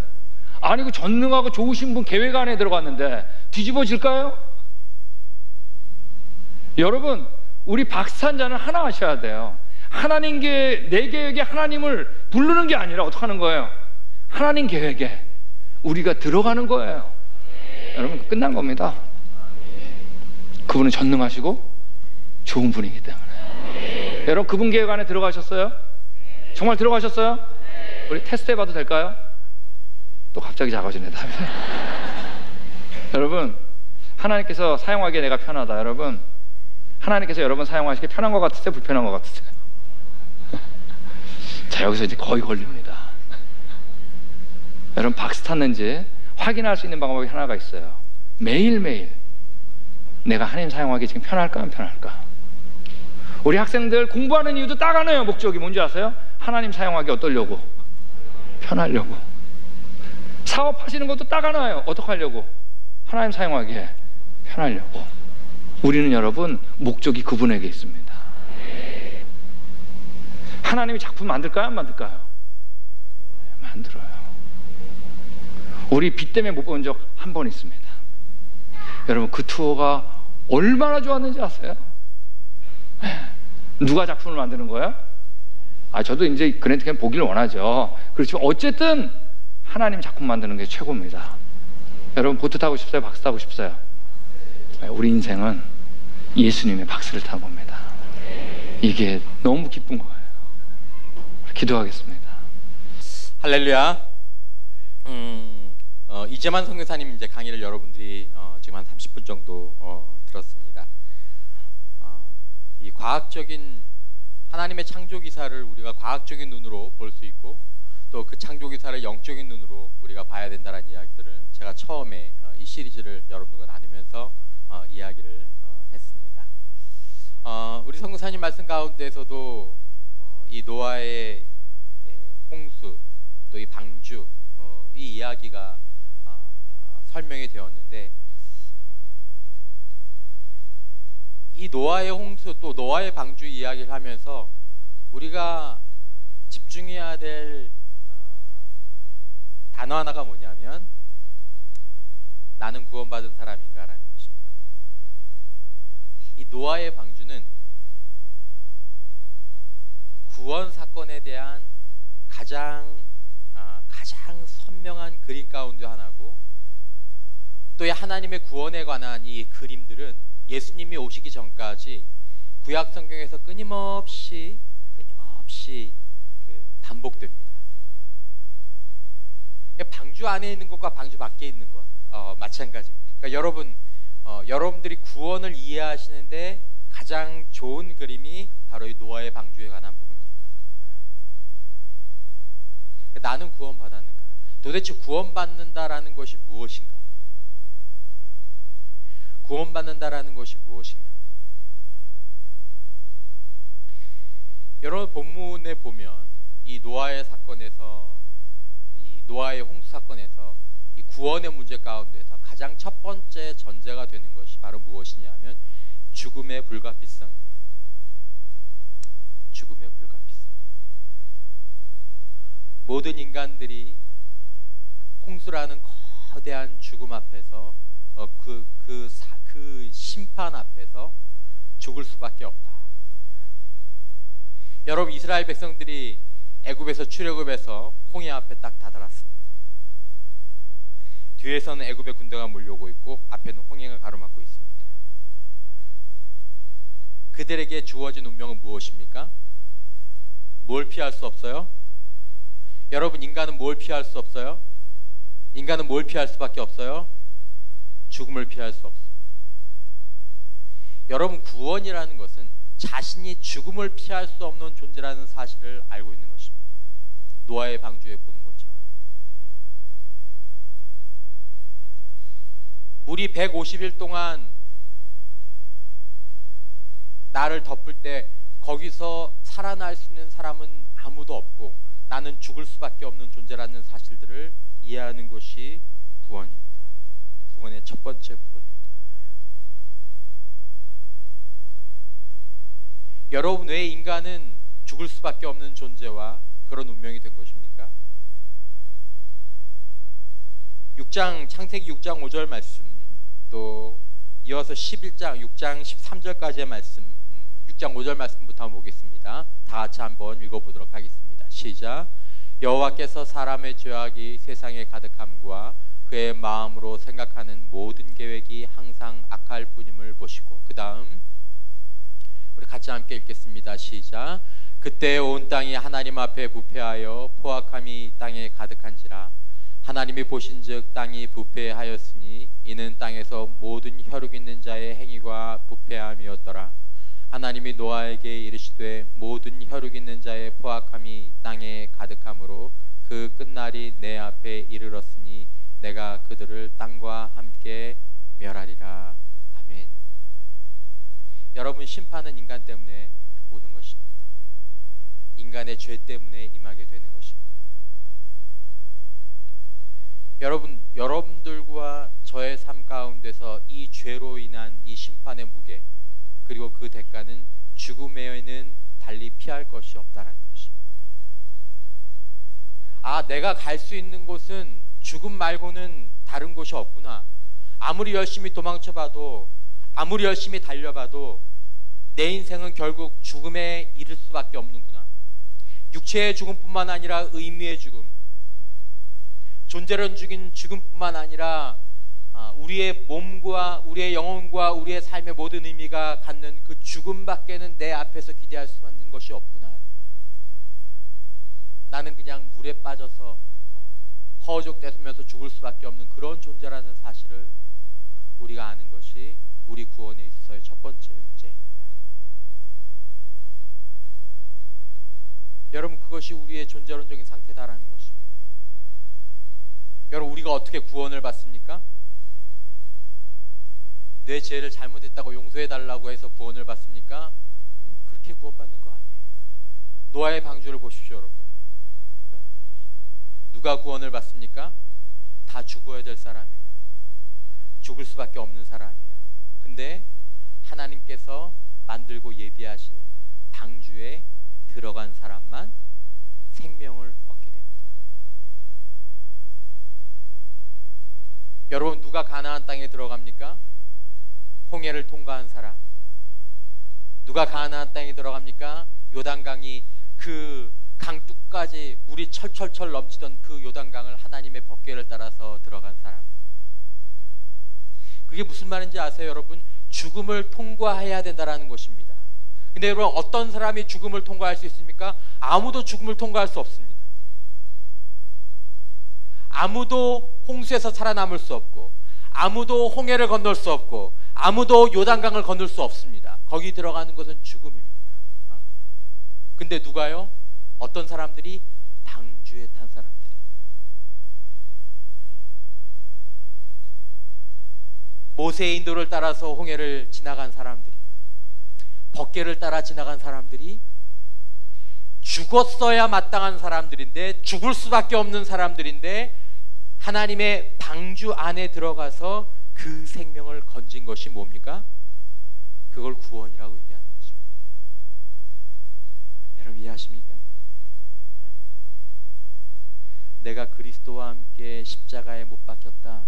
아니, 그 전능하고 좋으신 분 계획 안에 들어갔는데 뒤집어질까요? 여러분, 우리 박산자는 하나 하셔야 돼요. 하나님 내 계획에 하나님을 부르는 게 아니라 어떻게 하는 거예요? 하나님 계획에 우리가 들어가는 거예요. 여러분, 끝난 겁니다. 그분은 전능하시고 좋은 분이기 때문에. 여러분, 그분 계획 안에 들어가셨어요? 정말 들어가셨어요? 우리 테스트 해봐도 될까요? 또 갑자기 작아지네 답이. 여러분, 하나님께서 사용하기에 내가 편하다. 여러분, 하나님께서 여러분 사용하시기 편한 것 같으세요? 불편한 것 같으세요? 자, 여기서 이제 거의 걸립니다. 여러분, 박스 탔는지 확인할 수 있는 방법이 하나가 있어요. 매일매일 내가 하나님 사용하기 지금 편할까 안 편할까? 우리 학생들 공부하는 이유도 딱 하나예요. 목적이 뭔지 아세요? 하나님 사용하기 어떠려고? 편하려고. 사업하시는 것도 딱 하나예요. 어떻게 하려고? 하나님 사용하기에 편하려고. 우리는 여러분 목적이 그분에게 있습니다. 하나님이 작품 만들까요? 안 만들까요? 만들어요. 우리 빚 때문에 못 본 적 한 번 있습니다. 여러분, 그 투어가 얼마나 좋았는지 아세요? 누가 작품을 만드는 거예요? 저도 이제 그랜드 캠 보기를 원하죠. 그렇지만 어쨌든 하나님 작품 만드는 게 최고입니다. 여러분, 보트 타고 싶어요? 박스 타고 싶어요? 우리 인생은 예수님의 박스를 탄 겁니다. 이게 너무 기쁜 거예요. 기도하겠습니다. 할렐루야. 이재만 선교사님 이제 강의를 여러분들이 지금 한 30분 정도 들었습니다. 이 과학적인 하나님의 창조 기사를 우리가 과학적인 눈으로 볼 수 있고, 또 그 창조 기사를 영적인 눈으로 우리가 봐야 된다는 이야기들을 제가 처음에 이 시리즈를 여러분들과 나누면서 이야기를 했습니다. 우리 선교사님 말씀 가운데서도 이 노아의 홍수, 또 이 방주, 이 이야기가 설명이 되었는데, 이 노아의 홍수 또 노아의 방주 이야기를 하면서 우리가 집중해야 될 단어 하나가 뭐냐면, 나는 구원받은 사람인가라는 것입니다. 이 노아의 방주는 구원 사건에 대한 가장 선명한 그림 가운데 하나고, 또 이 하나님의 구원에 관한 이 그림들은 예수님이 오시기 전까지 구약 성경에서 끊임없이 반복됩니다. 방주 안에 있는 것과 방주 밖에 있는 것 마찬가지입니다. 그러니까 여러분들이 구원을 이해하시는데 가장 좋은 그림이 바로 이 노아의 방주에 관한 부분입니다. 나는 구원받았는가? 도대체 구원받는다라는 것이 무엇인가? 구원받는다라는 것이 무엇인가? 여러분, 본문에 보면 이 노아의 사건에서, 이 노아의 홍수 사건에서 이 구원의 문제 가운데서 가장 첫 번째 전제가 되는 것이 바로 무엇이냐면 죽음의 불가피성입니다. 죽음의 불가피성. 모든 인간들이 홍수라는 거대한 죽음 앞에서 그 심판 앞에서 죽을 수밖에 없다. 여러분, 이스라엘 백성들이 애굽에서 출애굽해서 홍해 앞에 딱 다다랐습니다. 뒤에서는 애굽의 군대가 몰려오고 있고 앞에는 홍해가 가로막고 있습니다. 그들에게 주어진 운명은 무엇입니까? 뭘 피할 수 없어요? 여러분, 인간은 뭘 피할 수 없어요? 인간은 뭘 피할 수밖에 없어요? 죽음을 피할 수 없습니다. 여러분, 구원이라는 것은 자신이 죽음을 피할 수 없는 존재라는 사실을 알고 있는 것입니다. 노아의 방주에 보는 것처럼. 물이 150일 동안 나를 덮을 때 거기서 살아날 수 있는 사람은 아무도 없고 나는 죽을 수밖에 없는 존재라는 사실들을 이해하는 것이 구원입니다. 구원의 첫 번째 부분입니다. 여러분, 왜 인간은 죽을 수밖에 없는 존재와 그런 운명이 된 것입니까? 창세기 6장 5절 말씀, 또 이어서 11장 6장 13절까지의 말씀, 6장 5절 말씀부터 한번 보겠습니다. 다 같이 한번 읽어보도록 하겠습니다. 시작. 여호와께서 사람의 죄악이 세상에 가득함과 그의 마음으로 생각하는 모든 계획이 항상 악할 뿐임을 보시고, 그 다음 우리 같이 함께 읽겠습니다. 시작. 그때 온 땅이 하나님 앞에 부패하여 포악함이 땅에 가득한지라. 하나님이 보신즉 땅이 부패하였으니 이는 땅에서 모든 혈육 있는 자의 행위가 부패함이었더라. 하나님이 노아에게 이르시되 모든 혈육 있는 자의 포악함이 땅에 가득함으로 그 끝날이 내 앞에 이르렀으니 내가 그들을 땅과 함께 멸하리라. 아멘. 여러분, 심판은 인간 때문에 오는 것입니다. 인간의 죄 때문에 임하게 되는 것입니다. 여러분들과 저의 삶 가운데서 이 죄로 인한 이 심판의 무게, 그리고 그 대가는 죽음에는 달리 피할 것이 없다라는 것입니다. 아, 내가 갈 수 있는 곳은 죽음 말고는 다른 곳이 없구나. 아무리 열심히 도망쳐봐도, 아무리 열심히 달려봐도 내 인생은 결국 죽음에 이를 수밖에 없는구나. 육체의 죽음뿐만 아니라 의미의 죽음, 존재론 죽인 죽음뿐만 아니라 우리의 몸과 우리의 영혼과 우리의 삶의 모든 의미가 갖는 그 죽음밖에는 내 앞에서 기대할 수 있는 것이 없구나. 나는 그냥 물에 빠져서 허우적대면서 죽을 수밖에 없는 그런 존재라는 사실을 우리가 아는 것이 우리 구원에 있어서의 첫 번째 문제입니다. 여러분, 그것이 우리의 존재론적인 상태다라는 것입니다. 여러분, 우리가 어떻게 구원을 받습니까? 내 죄를 잘못했다고 용서해달라고 해서 구원을 받습니까? 그렇게 구원받는 거 아니에요. 노아의 방주를 보십시오, 여러분. 누가 구원을 받습니까? 다 죽어야 될 사람이에요. 죽을 수밖에 없는 사람이에요. 근데 하나님께서 만들고 예비하신 방주에 들어간 사람만 생명을 얻게 됩니다. 여러분, 누가 가나안 땅에 들어갑니까? 홍해를 통과한 사람. 누가 가나안 땅에 들어갑니까? 요단강이 그 강 뚝까지 물이 철철철 넘치던 그 요단강을 하나님의 법궤를 따라서 들어간 사람. 그게 무슨 말인지 아세요, 여러분? 죽음을 통과해야 된다라는 것입니다. 근데 여러분, 어떤 사람이 죽음을 통과할 수 있습니까? 아무도 죽음을 통과할 수 없습니다. 아무도 홍수에서 살아남을 수 없고, 아무도 홍해를 건널 수 없고, 아무도 요단강을 건널 수 없습니다. 거기 들어가는 것은 죽음입니다. 근데 누가요? 어떤 사람들이? 방주에 탄 사람들이. 모세의 인도를 따라서 홍해를 지나간 사람들이, 법궤를 따라 지나간 사람들이, 죽었어야 마땅한 사람들인데, 죽을 수밖에 없는 사람들인데 하나님의 방주 안에 들어가서 그 생명을 건진 것이 뭡니까? 그걸 구원이라고 얘기하는 것입니다. 여러분, 이해하십니까? 내가 그리스도와 함께 십자가에 못 박혔다.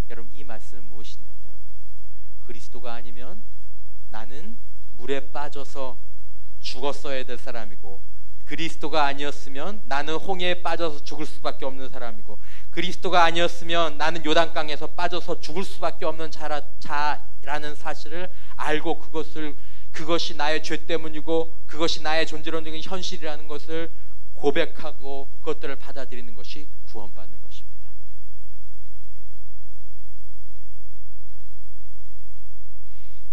여러분, 이 말씀은 무엇이냐면, 그리스도가 아니면 나는 물에 빠져서 죽었어야 될 사람이고, 그리스도가 아니었으면 나는 홍해에 빠져서 죽을 수밖에 없는 사람이고, 그리스도가 아니었으면 나는 요단강에서 빠져서 죽을 수밖에 없는 자라는 사실을 알고 그것이 나의 죄 때문이고 그것이 나의 존재론적인 현실이라는 것을 고백하고 그것들을 받아들이는 것이 구원받는 것입니다.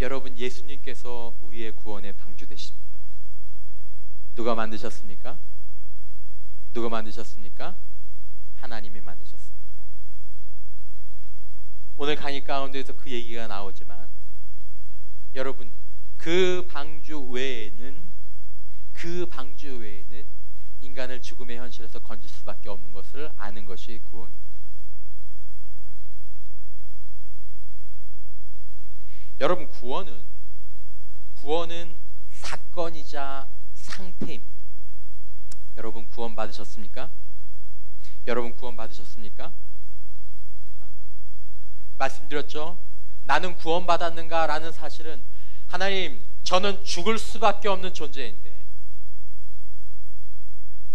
여러분, 예수님께서 우리의 구원의 방주 되십니다. 누가 만드셨습니까? 누가 만드셨습니까? 하나님이 만드셨습니다. 오늘 강의 가운데에서 그 얘기가 나오지만, 여러분, 그 방주 외에는 인간을 죽음의 현실에서 건질 수밖에 없는 것을 아는 것이 구원입니다. 여러분, 구원은 사건이자 상태입니다. 여러분, 구원 받으셨습니까? 여러분, 구원 받으셨습니까? 말씀드렸죠? 나는 구원 받았는가? 라는 사실은, 하나님, 저는 죽을 수밖에 없는 존재인데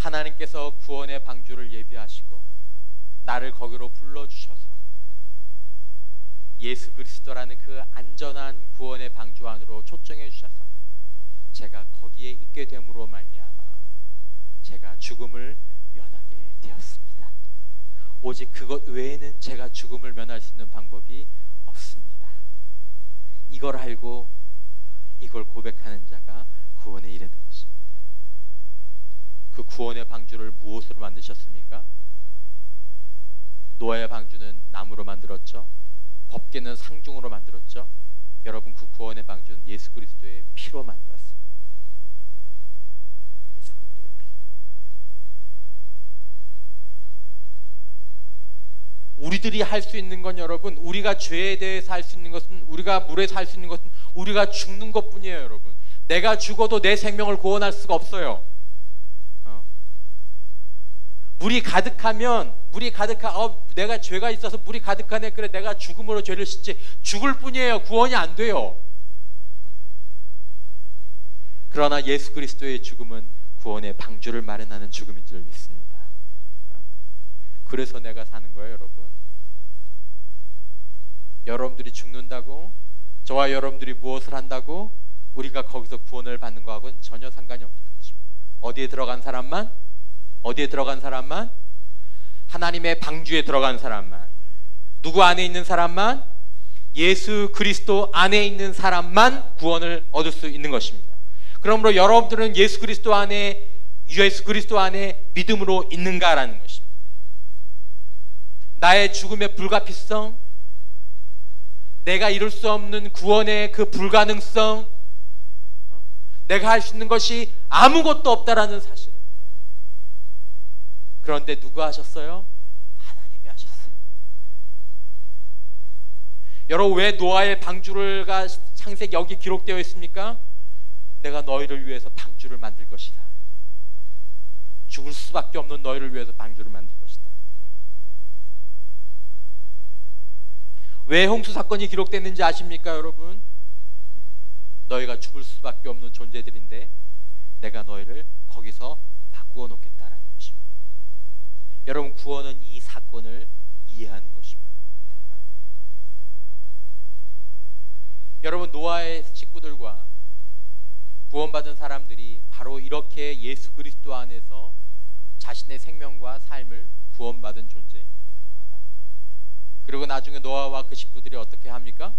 하나님께서 구원의 방주를 예비하시고 나를 거기로 불러주셔서 예수 그리스도라는 그 안전한 구원의 방주 안으로 초청해 주셔서 제가 거기에 있게 됨으로 말미암아 제가 죽음을 면하게 되었습니다. 오직 그것 외에는 제가 죽음을 면할 수 있는 방법이 없습니다. 이걸 알고 이걸 고백하는 자가 구원에 이르는 것입니다. 그 구원의 방주를 무엇으로 만드셨습니까? 노아의 방주는 나무로 만들었죠. 법궤는 상중으로 만들었죠. 여러분, 그 구원의 방주는 예수 그리스도의 피로 만들었습니다. 예수 그리스도의 피. 우리들이 할 수 있는 건, 여러분, 우리가 죄에 대해서 할 수 있는 것은, 우리가 물에서 할 수 있는 것은 우리가 죽는 것뿐이에요. 여러분, 내가 죽어도 내 생명을 구원할 수가 없어요. 물이 가득하면 내가 죄가 있어서 물이 가득하네, 그래 내가 죽음으로 죄를 씻지, 죽을 뿐이에요. 구원이 안 돼요. 그러나 예수 그리스도의 죽음은 구원의 방주를 마련하는 죽음인 줄 믿습니다. 그래서 내가 사는 거예요. 여러분, 여러분들이 죽는다고, 저와 여러분들이 무엇을 한다고 우리가 거기서 구원을 받는 거하고는 전혀 상관이 없는 것입니다. 어디에 들어간 사람만, 하나님의 방주에 들어간 사람만, 누구 안에 있는 사람만, 예수 그리스도 안에 있는 사람만 구원을 얻을 수 있는 것입니다. 그러므로 여러분들은 예수 그리스도 안에 믿음으로 있는가라는 것입니다. 나의 죽음의 불가피성, 내가 이룰 수 없는 구원의 그 불가능성, 내가 할 수 있는 것이 아무것도 없다라는 사실을. 그런데 누가 하셨어요? 하나님이 하셨어요. 여러분, 왜 노아의 방주가 창세기 여기 기록되어 있습니까? 내가 너희를 위해서 방주를 만들 것이다. 죽을 수밖에 없는 너희를 위해서 방주를 만들 것이다. 왜 홍수 사건이 기록됐는지 아십니까, 여러분? 너희가 죽을 수밖에 없는 존재들인데 내가 너희를 거기서 바꾸어 놓겠다라는 것입니다. 여러분, 구원은 이 사건을 이해하는 것입니다. 여러분, 노아의 식구들과 구원받은 사람들이 바로 이렇게 예수 그리스도 안에서 자신의 생명과 삶을 구원받은 존재입니다. 그리고 나중에 노아와 그 식구들이 어떻게 합니까?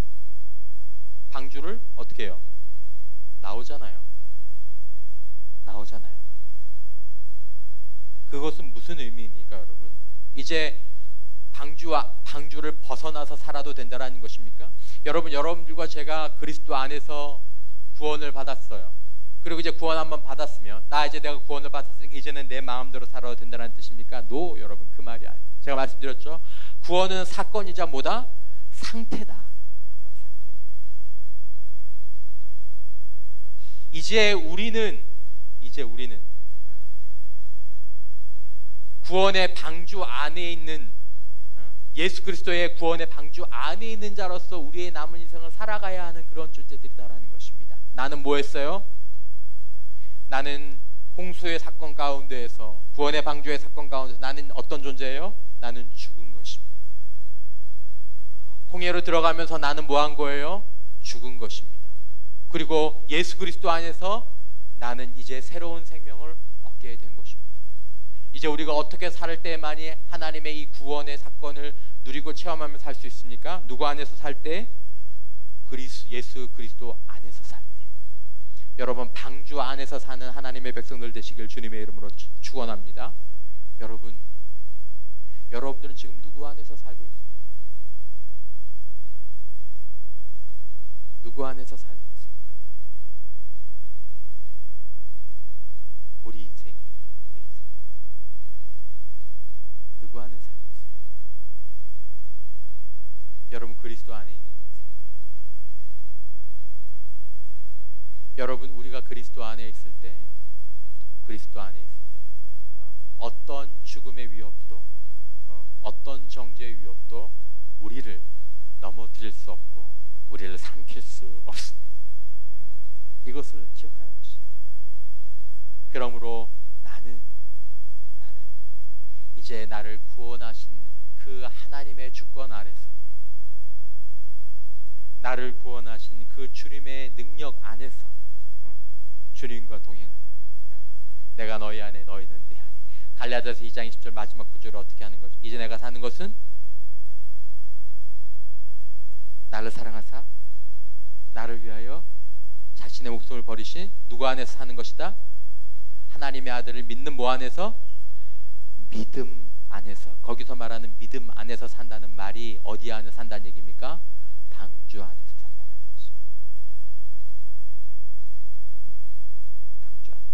방주를 어떻게 해요? 나오잖아요. 그것은 무슨 의미입니까, 여러분? 이제 방주를 벗어나서 살아도 된다라는 것입니까? 여러분, 여러분들과 제가 그리스도 안에서 구원을 받았어요. 그리고 이제 구원 한번 받았으면, 내가 구원을 받았으니까 이제는 내 마음대로 살아도 된다는 뜻입니까? No, 여러분, 그 말이 아니에요. 제가 말씀드렸죠. 구원은 사건이자 뭐다? 상태다. 이제 우리는 구원의 방주 안에 있는, 예수 그리스도의 구원의 방주 안에 있는 자로서 우리의 남은 인생을 살아가야 하는 그런 존재들이다라는 것입니다. 나는 뭐 했어요? 나는 홍수의 사건 가운데에서, 구원의 방주의 사건 가운데서 나는 어떤 존재예요? 나는 죽은 것입니다. 홍해로 들어가면서 나는 뭐 한 거예요? 죽은 것입니다. 그리고 예수 그리스도 안에서 나는 이제 새로운 생명을 얻게 된 것입니다. 이제 우리가 어떻게 살 때만이 하나님의 이 구원의 사건을 누리고 체험하며 살 수 있습니까? 누구 안에서 살 때? 예수 그리스도 안에서 살 때. 여러분, 방주 안에서 사는 하나님의 백성들 되시길 주님의 이름으로 축원합니다. 여러분들은 지금 누구 안에서 살고 있어요? 누구 안에서 살고 있어요? 우리 인생 누구 안에 살고 있어요? 여러분, 그리스도 안에 있는 인생. 여러분, 우리가 그리스도 안에 있을 때 어떤 죽음의 위협도, 어떤 정죄의 위협도 우리를 넘어뜨릴 수 없고 우리를 삼킬 수 없습니다. 이것을 기억하는 것입니다. 그러므로 나는 이제 나를 구원하신 그 하나님의 주권 아래서, 나를 구원하신 그 주님의 능력 안에서 주님과 동행하는, 내가 너희 안에 너희는 내 안에. 갈라디아서 2장 20절 마지막 구절을 어떻게 하는 거죠? 이제 내가 사는 것은 나를 사랑하사 나를 위하여 자신의 목숨을 버리신 누구 안에서 사는 것이다? 하나님의 아들을 믿는 뭐 안에서? 믿음 안에서. 거기서 말하는 믿음 안에서 산다는 말이 어디 안에 산다는 얘기입니까? 방주 안에서 산다는 것입니다. 방주 안에서.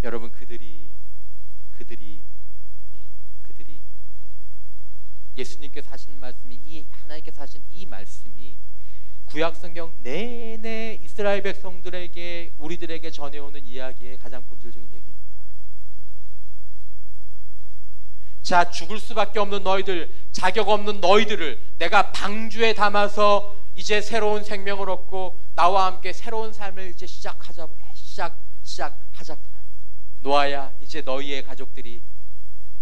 여러분, 그들이 예수님께서 하신 말씀이, 하나님께서 하신 이 말씀이 구약성경 내내 이스라엘 백성들에게, 우리들에게 전해오는 이야기의 가장 본질적인 얘기입니다. 자, 죽을 수밖에 없는 너희들, 자격 없는 너희들을 내가 방주에 담아서 이제 새로운 생명을 얻고 나와 함께 새로운 삶을 이제 시작하자구나. 노아야, 이제 너희의 가족들이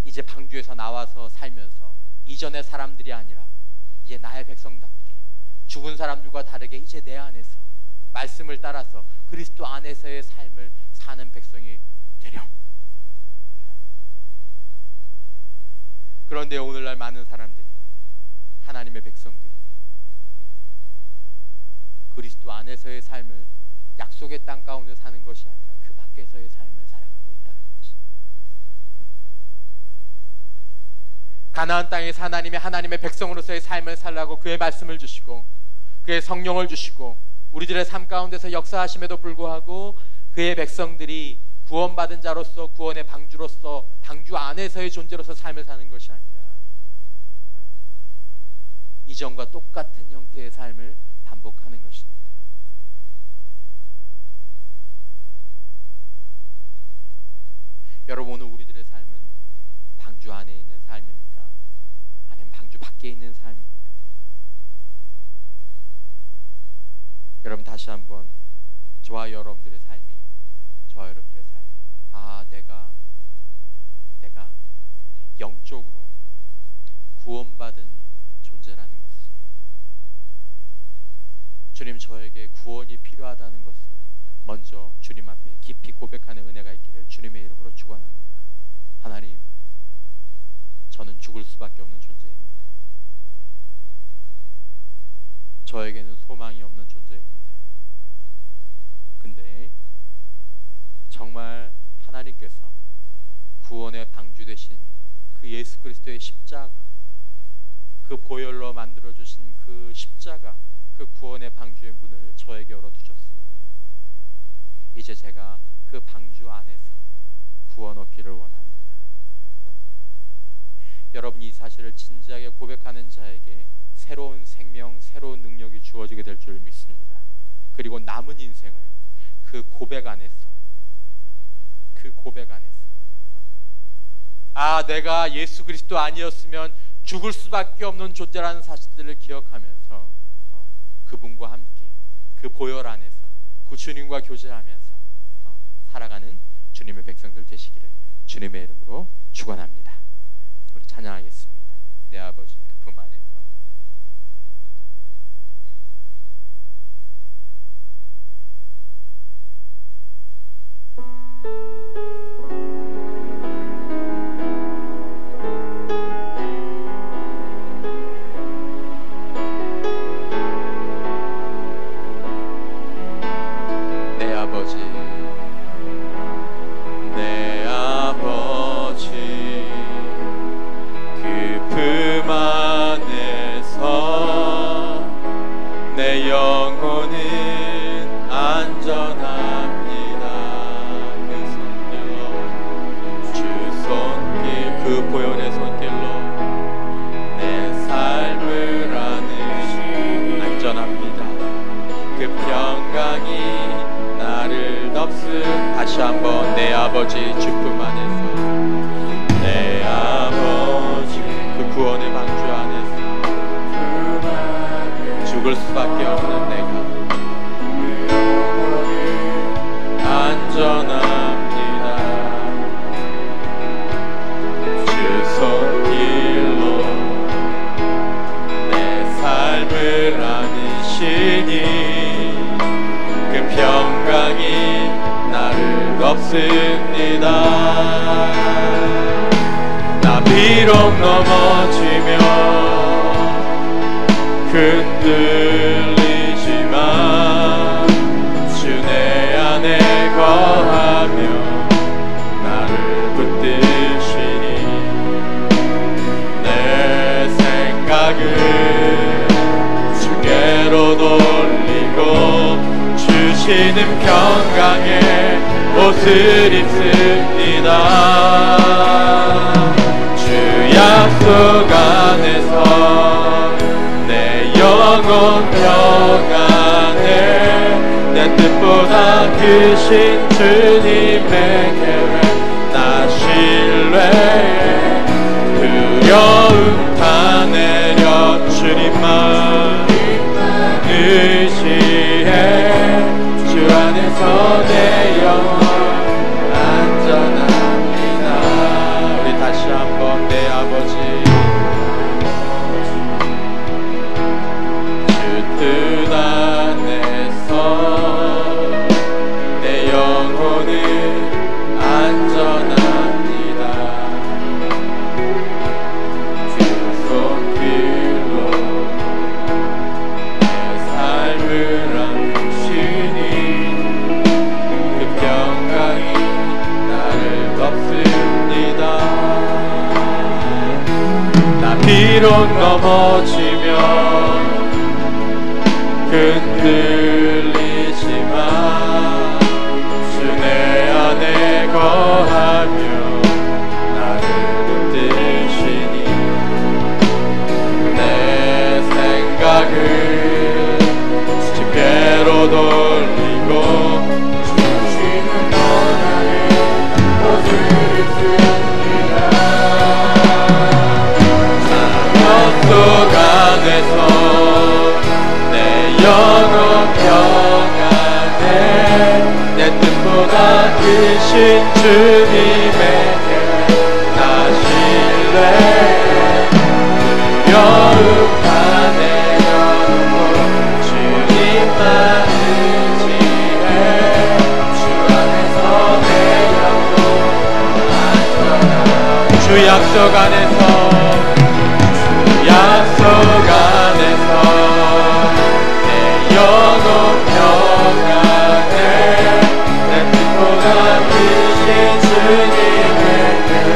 이제 방주에서 나와서 살면서 이전의 사람들이 아니라 이제 나의 백성답게 죽은 사람들과 다르게 이제 내 안에서 말씀을 따라서 그리스도 안에서의 삶을 사는 백성이 되렴. 그런데 오늘날 많은 사람들이, 하나님의 백성들이 그리스도 안에서의 삶을 약속의 땅 가운데 사는 것이 아니라 그 밖에서의 삶을 살아가고 있다는 것입니다. 가나안 땅에서 하나님의 백성으로서의 삶을 살라고 그의 말씀을 주시고 그의 성령을 주시고 우리들의 삶 가운데서 역사하심에도 불구하고 그의 백성들이 구원받은 자로서, 구원의 방주로서, 방주 안에서의 존재로서 삶을 사는 것이 아니라 이전과 똑같은 형태의 삶을 반복하는 것입니다. 여러분, 오늘 우리들의 삶은 방주 안에 있는 삶입니까? 아니면 방주 밖에 있는 삶입니까? 여러분, 다시 한번 저와 여러분들의 삶이, 내가 영적으로 구원받은 존재라는 것을, 주님, 저에게 구원이 필요하다는 것을 먼저 주님 앞에 깊이 고백하는 은혜가 있기를 주님의 이름으로 축원합니다. 하나님, 저는 죽을 수밖에 없는 존재입니다. 저에게는 소망이 없는 존재입니다. 근데 정말 하나님께서 구원의 방주 되신 그 예수 그리스도의 십자가, 그 보혈로 만들어주신 그 십자가, 그 구원의 방주의 문을 저에게 열어두셨으니 이제 제가 그 방주 안에서 구원 얻기를 원합니다. 여러분, 이 사실을 진지하게 고백하는 자에게 새로운 생명, 새로운 능력이 주어지게 될 줄 믿습니다. 그리고 남은 인생을 그 고백 안에서, 내가 예수 그리스도 아니었으면 죽을 수밖에 없는 존재라는 사실들을 기억하면서 그분과 함께 그 보혈 안에서 그 주님과 교제하면서 살아가는 주님의 백성들 되시기를 주님의 이름으로 축원합니다. 우리 찬양하겠습니다. 내 아버지 그 품 안에서. 다시 한번 내 아버지 주품 안에서, 내 아버지 그 구원의 방주 안에서 죽을 수밖에 없는 내가 안전합니다. 주 손길로 내 삶을 안으시니 없습니다. 나 비록 넘어지며 흔들리지만 주 내 안에 거하며 나를 붙드시니 내 생각을 주께로 돌리고 주시는 평강의 옷을 입습니다. 주 약속 안에서 내 영혼 평안에 내 뜻보다 크신 주님의 계획 나 신뢰해 두려움 다 내려 주님만 의지해 주 안에서 내 영혼 안전합니다. 우리 다시 한번 내 아버지 주 뜻 안에서 내 영혼은 안전합니다. 주 손길로 내 삶을 안으시니 그 평강이 나를 덮습니다. 나 비록 넘어지며 흔들리지만 주 내 안에 거하며 나를 붙드시니 내 생각을 주께로 돌리고 주시는 평강의 옷을 입습니다. 속 안에서 내 영혼 평안에 내 뜻보다 크신 주님의 계획 나 신뢰해 두려움 다 내려놓고 주님만 의지해 주 안에서 내 영혼 안전하고 주 약속 안에서 약속 안에서 내 영혼 평안에 내 뜻보다 크신 주님의 계획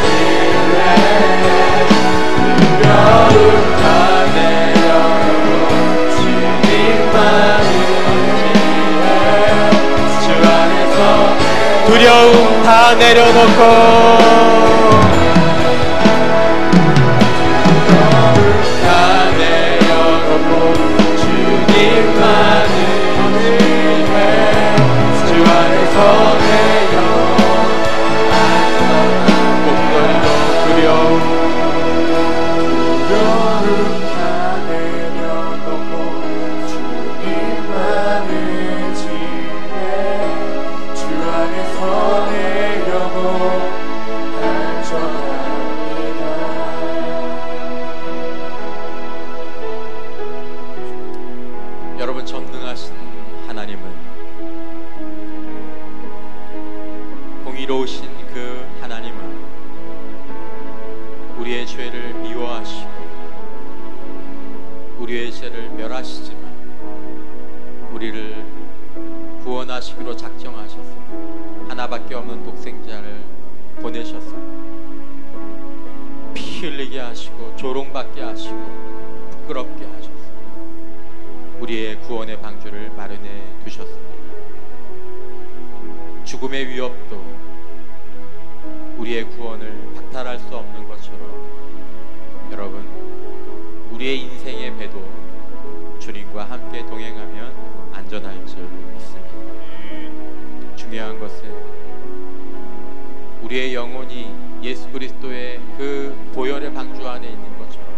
신뢰해 두려움 다 내려놓고 주님만 의지해 주 안에서 두려움 다 내려놓고 여러분 전능하신 하나님은 공의로우신 그 하나님은 우리의 죄를 미워하시고 우리의 죄를 멸하시지만 우리를 구원하시기로 작정하셔서 하나밖에 없는 독생자를 보내셔서 피 흘리게 하시고 조롱받게 하시고 부끄럽게 하셔서 우리의 구원의 방주를 마련해 두셨습니다. 죽음의 위협도 우리의 구원을 박탈할 수 없는 것처럼 여러분 우리의 인생의 배도 주님과 함께 동행하면 안전할 줄 믿습니다. 중요한 것은 우리의 영혼이 예수 그리스도의 그 보혈의 방주 안에 있는 것처럼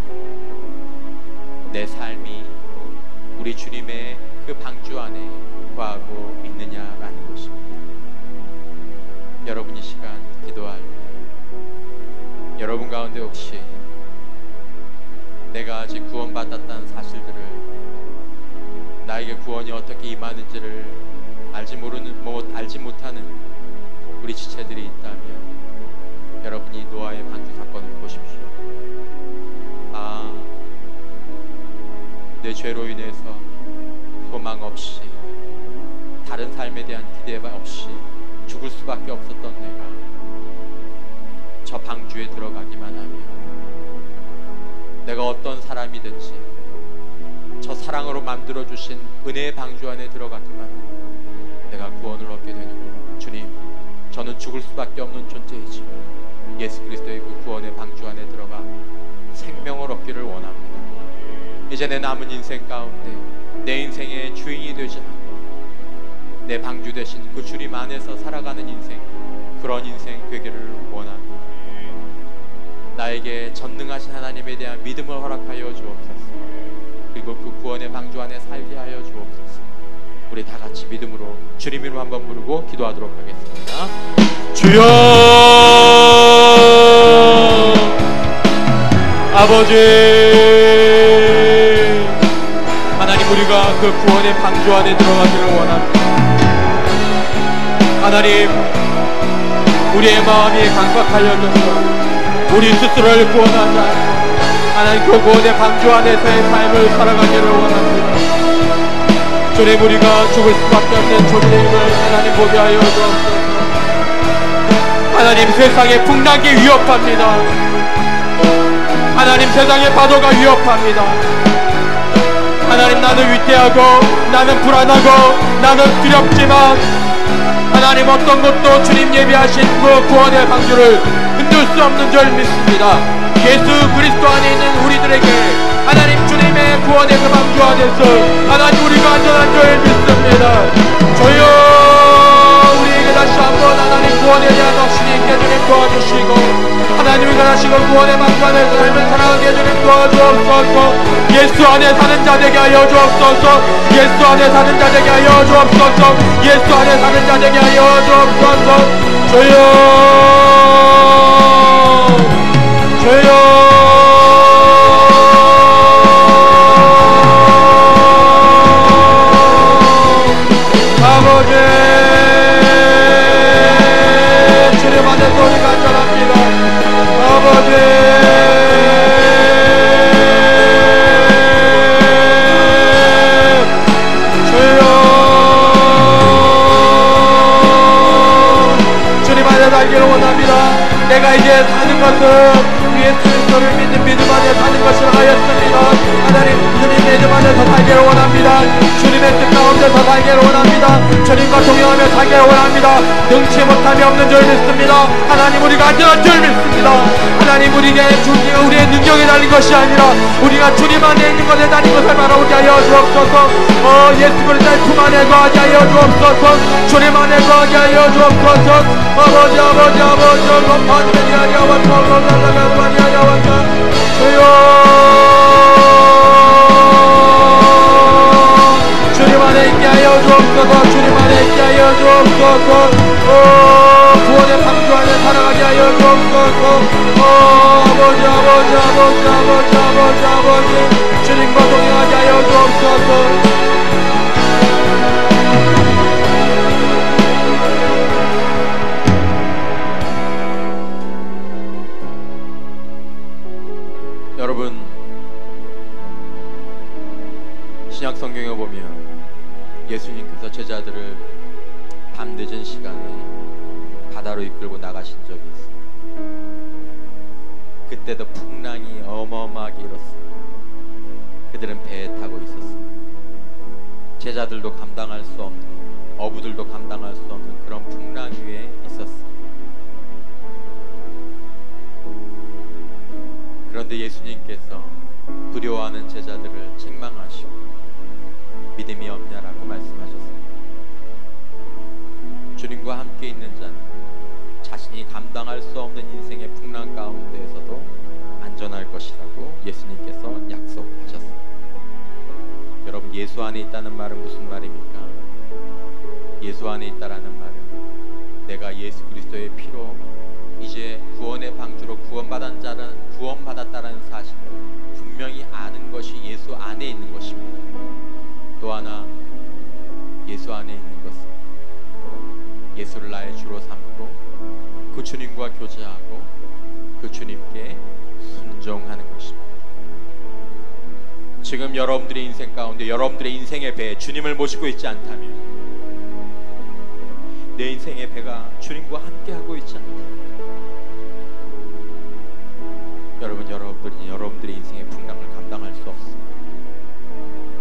내 삶이 우리 주님의 그 방주 안에 거하고 있느냐라는 것입니다. 여러분 이 시간 기도할 때 여러분 가운데 혹시 내가 아직 구원받았다는 사실들을 나에게 구원이 어떻게 임하는지를 알지 못하는 우리 지체들이 있다면 여러분이 노아의 방주 사건을 보십시오. 내 죄로 인해서 소망 없이 다른 삶에 대한 기대 없이 죽을 수밖에 없었던 내가 저 방주에 들어가기만 하면 내가 어떤 사람이든지 저 사랑으로 만들어주신 은혜의 방주 안에 들어가기만 하면 내가 구원을 얻게 되는구나. 주님, 저는 죽을 수밖에 없는 존재이지만 예수 그리스도의 그 구원의 방주 안에 들어가 생명을 얻기를 원합니다. 이제 내 남은 인생 가운데 내 인생의 주인이 되지 않고 내 방주 대신 그 주님 안에서 살아가는 인생, 그런 인생 되기를 원합니다. 나에게 전능하신 하나님에 대한 믿음을 허락하여 주옵소서. 그리고 그 구원의 방주 안에 살게 하여 주옵소서. 우리 다 같이 믿음으로 주님 이름 한번 부르고 기도하도록 하겠습니다. 주여, 아버지, 하나님, 우리가 그 구원의 방주 안에 들어가기를 원합니다. 하나님, 우리의 마음이 강박하여져서 우리 스스로를 구원하지 않고 하나님 그 구원의 방주 안에서의 삶을 살아가기를 원합니다. 주님, 우리가 죽을 수밖에 없는 존재임을 하나님 보게 하여 주옵소서. 하나님, 세상의 풍랑이 위협합니다. 하나님, 세상의 파도가 위협합니다. 하나님, 나는 위태하고 나는 불안하고 나는 두렵지만 하나님, 어떤 것도 주님 예비하신 그 구원의 방주를 흔들 수 없는 줄 믿습니다. 예수 그리스도 안에 있는 우리들에게 하나님 주님의 구원의 그 방주 안에서 하나님 우리가 안전한 줄 믿습니다. 주여, 우리에게 다시 한번 하나님 구원에 대한 확신이 있게 주님 도와주시고 하나님 우리가 다시 그 구원의 방주 안에서 삶을 살아가게 주님 도와주옵소서. 예수 안에 사는 자 되게 하여 주옵소서. 예수 안에 사는 자 되게 하여 주옵소서. 예수 안에 사는 자 되게 하여 주옵소서. 주여, 아버지, 주님 안에서 우리가 안전합니다. 아버지, 주여, 주님 안에 살기를 원합니다. 내가 이제 사는 것은 예수 그리스도를 믿는 믿음 안에 사는 것을 하였습니다. 하나님, 주님 믿음 안에서 살기를 원합니다. 주님의 뜻 가운데서 살기를 원합니다. 주님과 동행하며 살기를 원합니다. 능치 못함이 없는 줄 믿습니다. 하나님, 우리가 안전한 줄 믿습니다. 하나님, 우리의 능력에 달린 것이 아니라 우리가 주님 안에 있는 것에 달린 것을 바라보게 하여 주옵소서. 예수 그리스도의 품 안에 거하게 하여 주옵소서. 주님 안에 거하게 하여 주옵소서. 아버지, 아버지, 아버지, 건반되게 하여 주옵소서. 주여, 주님 안에 있게 하여 주옵소서. 주님 안에 있게 하여 주옵소서. 구원의 방주 안에 살아가게 하여 주옵소서. 아버지, 아버지, 아버지, 아버지, 아버지, 아버지, 주님과 동행하게 하여 주옵소서. 여러분, 신약 성경에 보면 예수님께서 제자들을 밤늦은 시간에 바다로 이끌고 나가신 적이 있습니다. 그때도 풍랑이 어마어마하게 일었습니다. 그들은 배에 타고 있었습니다. 제자들도 감당할 수 없는, 어부들도 감당할 수 없는 그런 풍랑 위에 있었습니다. 그런데 예수님께서 두려워하는 제자들을 책망하시고 믿음이 없냐라고 말씀하셨습니다. 주님과 함께 있는 자는 자신이 감당할 수 없는 인생의 풍랑 가운데에서도 안전할 것이라고 예수님께서 약속하셨습니다. 여러분, 예수 안에 있다는 말은 무슨 말입니까? 예수 안에 있다라는 말은 내가 예수 그리스도의 피로 이제 구원의 방주로 구원받았다라는 사실을 분명히 아는 것이 예수 안에 있는 것입니다. 또 하나, 예수 안에 있는 것은 예수를 나의 주로 삼고 그 주님과 교제하고 그 주님께 순종하는 것입니다. 지금 여러분들의 인생 가운데 여러분들의 인생의 배에 주님을 모시고 있지 않다면, 내 인생의 배가 주님과 함께하고 있지 않다면, 여러분들이 여러분들의 인생의 풍랑을 감당할 수 없습니다.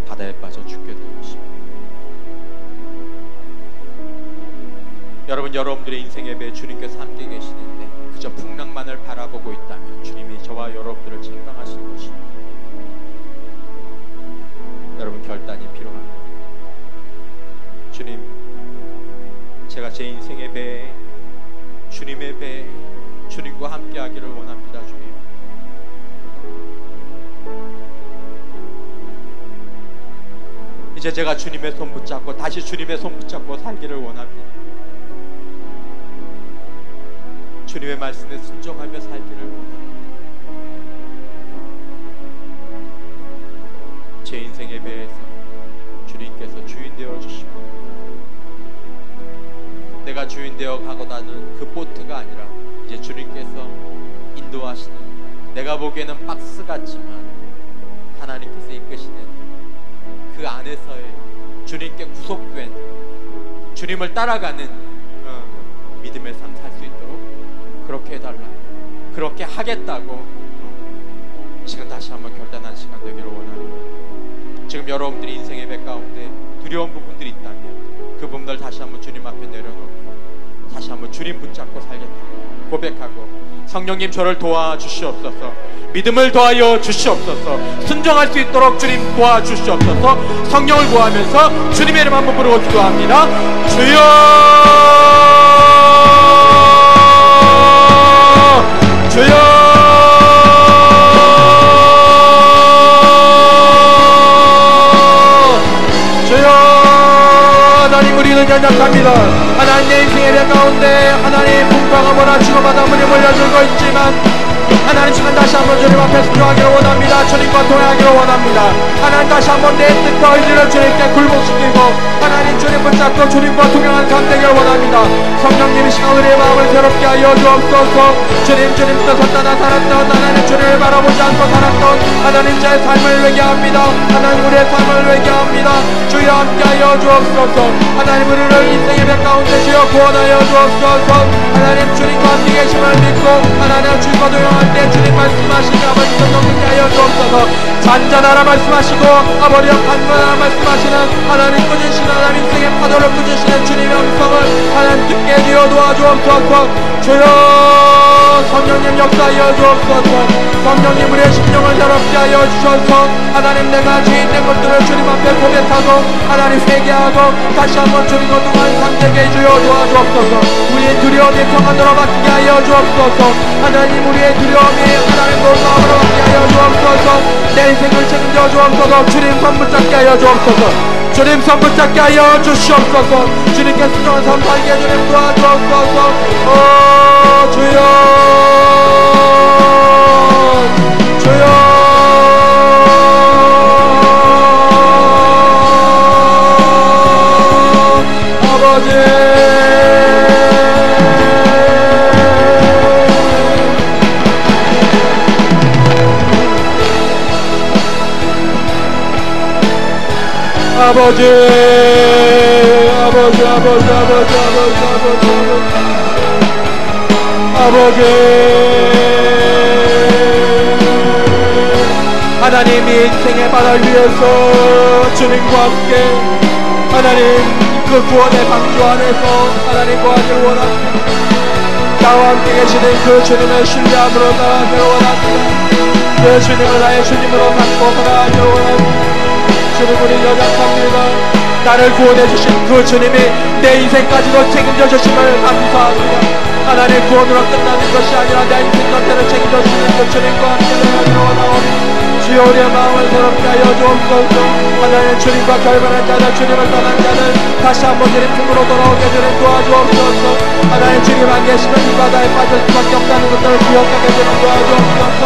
바다에 빠져 죽게 될 것입니다. 여러분들의 인생의 배에 주님께서 함께 계시는데 그저 풍랑만을 바라보고 있다면 주님이 저와 여러분들을 책망하실 것입니다. 여러분, 결단이 필요합니다. 주님, 제가 제 인생의 배에, 주님의 배에 주님과 함께 하기를 원합니다. 주님, 이제 제가 주님의 손 붙잡고 다시 주님의 손 붙잡고 살기를 원합니다. 주님의 말씀에 순종하며 살기를 원합니다. 제 인생의 배에서 주님께서 주인 되어 주시고, 내가 주인 되어 가고다는 그 보트가 아니라 이제 주님께서 인도하시는, 내가 보기에는 박스 같지만 하나님께서 이끄시는 그 안에서의 주님께 구속된, 주님을 따라가는 믿음의 삶 살 수 있도록 그렇게 해달라, 그렇게 하겠다고 지금 다시 한번 결단한 시간 되기를 원합니다. 지금 여러분들이 인생의 배 가운데 두려운 부분들이 있다면 그 부분들 다시 한번 주님 앞에 내려놓고 다시 한번 주님 붙잡고 살겠다 고백하고, 성령님 저를 도와주시옵소서, 믿음을 더하여 주시옵소서, 순종할 수 있도록 주님 도와주시옵소서, 성령을 구하면서 주님의 이름 한번 부르고 기도합니다. 주여, 주여, 하나님, 우리는 연약합니다. 하나님, 내 인생의 배 가운데 하나님 풍파가 몰아치고 바닷물이 몰려들고 있지만 하나님, 지금 다시 한번 주님 앞에 순종하기를 원합니다. 주님과 동행하기를 원합니다. 하나님, 다시 한번 내 뜻과 의지를 주님께 굴복시키고 하나님 주님 붙잡고 주님과 동행하는 삶 되기를 원합니다. 성령님, 이 시간 우리의 마음을 새롭게 하여 주옵소서. 주님 뜻을 따라 살았던 하나님, 주님을 바라보지 않고 살았던 하나님, 제 삶을 회개합니다. 하나님, 우리의 삶을 회개합니다. 주여 함께하여 주옵소서. 하나님, 우리를 인생의 배 가운데 주여 구원하여 주옵소서. 하나님, 주님과 함께 계심을 믿고 하나님 주님과 동행할 때 주님 말씀하시니 아버지 성령님께 하여 주옵소서. 잔잔하라 말씀하시고 아버지 간구하라 말씀하시는 하나님, 꾸짖으시는 하나님, 인생의 파도를 꾸짖으시는 주님의 음성을 하나님 듣게 해주어 도와주옵소서. 주여, 성령님 역사하여 주옵소서. 성령님, 우리의 심령을 새롭게 하여 주셔서 하나님, 내가 죄인된 것들을 주님 앞에 고백하고 하나님 회개하고 다시 한번 주님과 동행하는 삶 되게 해주어 도와주옵소서. 우리의 두려움이 평안으로 바뀌게 하여 주옵소서. 하나님, 우리의 두려움이 하나님 놀라움으로 바뀌게 하여 주옵소서. 내 인생을 책임져 주옵소서. 주님 손 붙잡게 하여 주옵소서. 주님 손 붙잡게 하여 주시옵소서. 주님께 순종한 삶 살게 주님 도와주옵소서. 주여, 주여, 아버지, 아버지, 아버지, 아버지, 아버지, 하나님이 인생의 바다를 위해서 주님과 함께 하나님 그 구원의 방주 안에서 하나님 구하기를 원합니다. 나와 함께 계시는 그 주님의 신뢰함으로 나아가기를 원합니다. 그 주님을 나의 주님으로 삼고 살아가기를 원합니다. 주님, 우리 연약합니다. 나를 구원해 주신 그 주님이 내 인생까지도 책임져 주심을 감사합니다. 하나님, 구원으로 끝나는 것이 아니라 내 인생 전체를 책임져 주시는 그 주님과 함께 살아가기를 원하옵니다. 주여, 우리의 마음을 새롭게 하여 주옵소서. 하나님, 주님과 결별한 자들, 주님을 떠난 자들 다시 한번 주님 품으로 돌아오게 주님 도와주옵소서. 하나님, 주님 안 계시면 이 바다에 빠질 수밖에 없다는 것들을 기억하게 주님 도와주옵소서.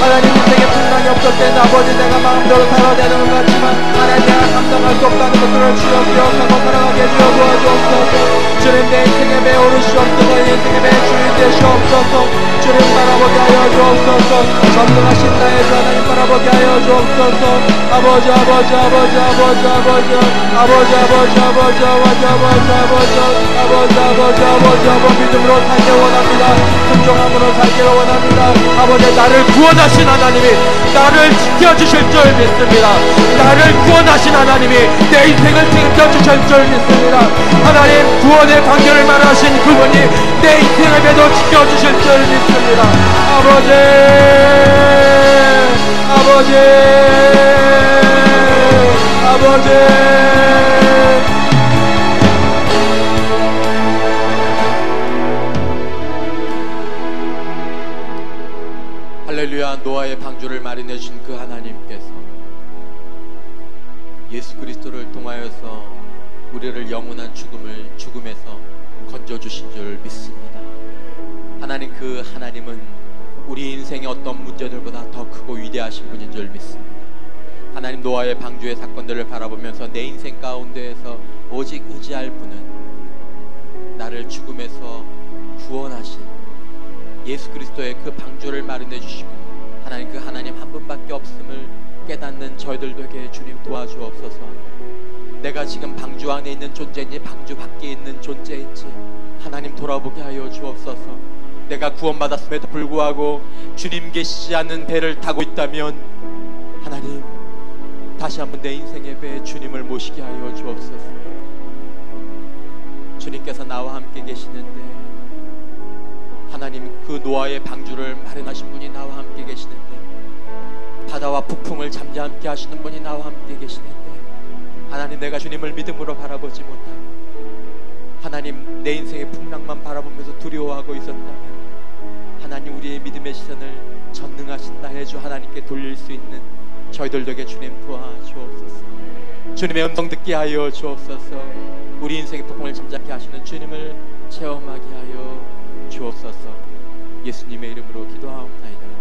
하나님, 인생의 풍랑이 없을 때 아버지 내가 마음대로 살아야 되는 것 같지만 하나님, 내가 감당할 수 없다는 것들을 주여 기억하고 살아가게 주여 도와주옵소서. 주여, 주님 내 인생의 배 오르시옵소서. 내 인생의 배 주인 되시옵소서. 주님 바라보게 하여 주옵소서. 전능하신 나의 주 하나님 바라보게 하여 주옵소서. 아버지 아버지 아버지 아버지 아버지 아버지 아버지 아버지 아버지 아버지 아버지 아버지 아버지 아버지 믿음으로 살기 원합니다. 순종함으로 살기를 원합니다. 아버지 나를 구원하신 하나님이 나를 지켜주실 줄 믿습니다. 나를 구원하신 하나님이 내 인생을 지켜주실 줄 믿습니다. 하나님 구원의 방향을 말하신 그분이 내 인생의 배도 지켜주실 줄 믿습니다. 아버지 아버지 아버지 할렐루야. 노아의 방주를 마련해 주신 그 하나님께서 예수 그리스도를 통하여서 우리를 영원한 죽음에서 건져주신 줄 믿습니다. 하나님 그 하나님은 우리 인생의 어떤 문제들보다 더 크고 위대하신 분인 줄 믿습니다. 하나님 노아의 방주의 사건들을 바라보면서 내 인생 가운데에서 오직 의지할 분은 나를 죽음에서 구원하신 예수 그리스도의 그 방주를 마련해 주시고 하나님 그 하나님 한 분밖에 없음을 깨닫는 저희들 되게 주님 도와주옵소서. 내가 지금 방주 안에 있는 존재인지 방주 밖에 있는 존재인지 하나님 돌아보게 하여 주옵소서. 내가 구원받았음에도 불구하고 주님 계시지 않는 배를 타고 있다면 하나님 다시 한번 내 인생의 배에 주님을 모시게 하여 주옵소서. 주님께서 나와 함께 계시는데 하나님 그 노아의 방주를 마련하신 분이 나와 함께 계시는데 바다와 폭풍을 잠잠케 하시는 분이 나와 함께 계시는데 하나님 내가 주님을 믿음으로 바라보지 못하고 하나님 내 인생의 풍랑만 바라보면서 두려워하고 있었다면 하나님 우리의 믿음의 시선을 전능하신 나의 주 하나님께 돌릴 수 있는 저희들에게 주님 도와주옵소서. 주님의 음성 듣게 하여 주옵소서. 우리 인생의 폭풍을 잠잠케 하시는 주님을 체험하게 하여 주옵소서. 예수님의 이름으로 기도하옵나이다.